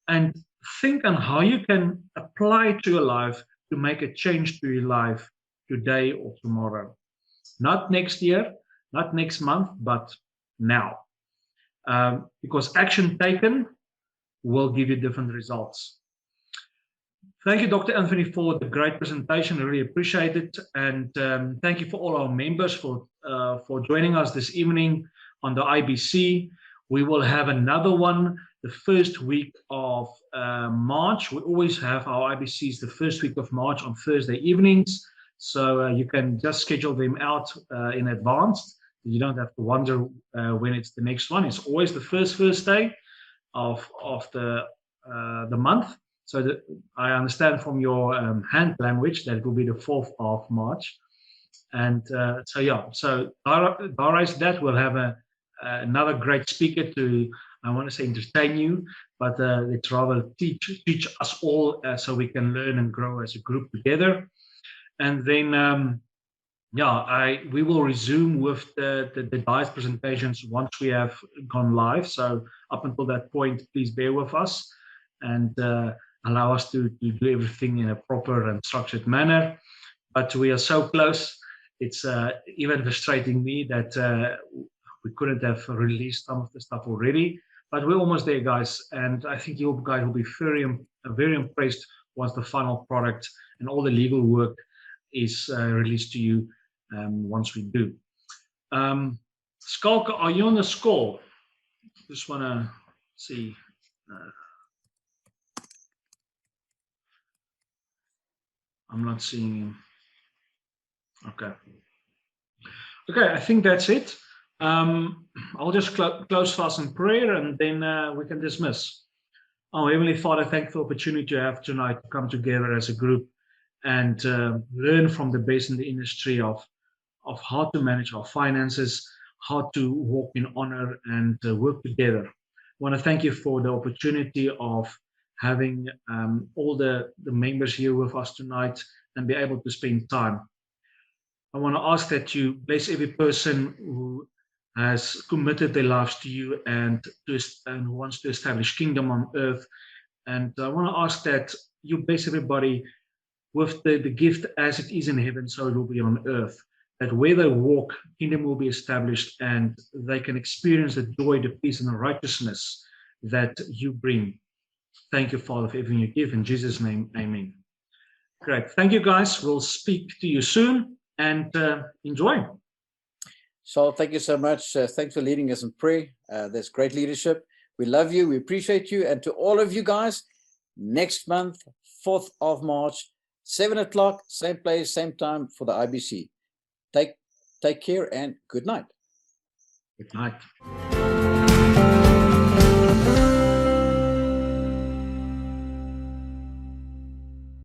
And think on how you can apply it to your life to make a change to your life today or tomorrow. Not next year, not next month, but now. Because action taken will give you different results. Thank you, Dr. Anthony, for the great presentation. I really appreciate it. And thank you for all our members for joining us this evening on the IBC. We will have another one the first week of March. We always have our IBCs the first week of March on Thursday evenings. So you can just schedule them out in advance. You don't have to wonder when it's the next one. It's always the first Thursday of the month. So that I understand from your hand language that it will be the 4th of March. And so, yeah, so Dara that we'll have another great speaker to, I want to say entertain you, but it's rather teach us all so we can learn and grow as a group together. And then, yeah, we will resume with the diet presentations once we have gone live. So up until that point, please bear with us and allow us to do everything in a proper and structured manner. But we are so close. It's even frustrating me that we couldn't have released some of the stuff already. But we're almost there, guys. And I think you guys will be very impressed once the final product and all the legal work is released to you once we do. Skalka, are you on the call? Just want to see. I'm not seeing him. Okay. Okay, I think that's it. I'll just close fast in prayer and then we can dismiss. Oh, Heavenly Father, thank you for the opportunity to have tonight to come together as a group and learn from the best in the industry of how to manage our finances, how to walk in honor and work together. I want to thank you for the opportunity of having all the members here with us tonight and be able to spend time. I want to ask that you bless every person who has committed their lives to you and who wants to establish kingdom on earth. And I want to ask that you bless everybody with the gift as it is in heaven, so it will be on earth. That where they walk, kingdom will be established and they can experience the joy, the peace, and the righteousness that you bring. Thank you, Father, for everything you give. In Jesus' name, amen. Great. Thank you, guys. We'll speak to you soon and enjoy. So thank you so much. Thanks for leading us in prayer. That's great leadership. We love you. We appreciate you. And to all of you guys, next month, 4th of March, 7 o'clock, same place, same time for the IBC. Take care and good night. Good night.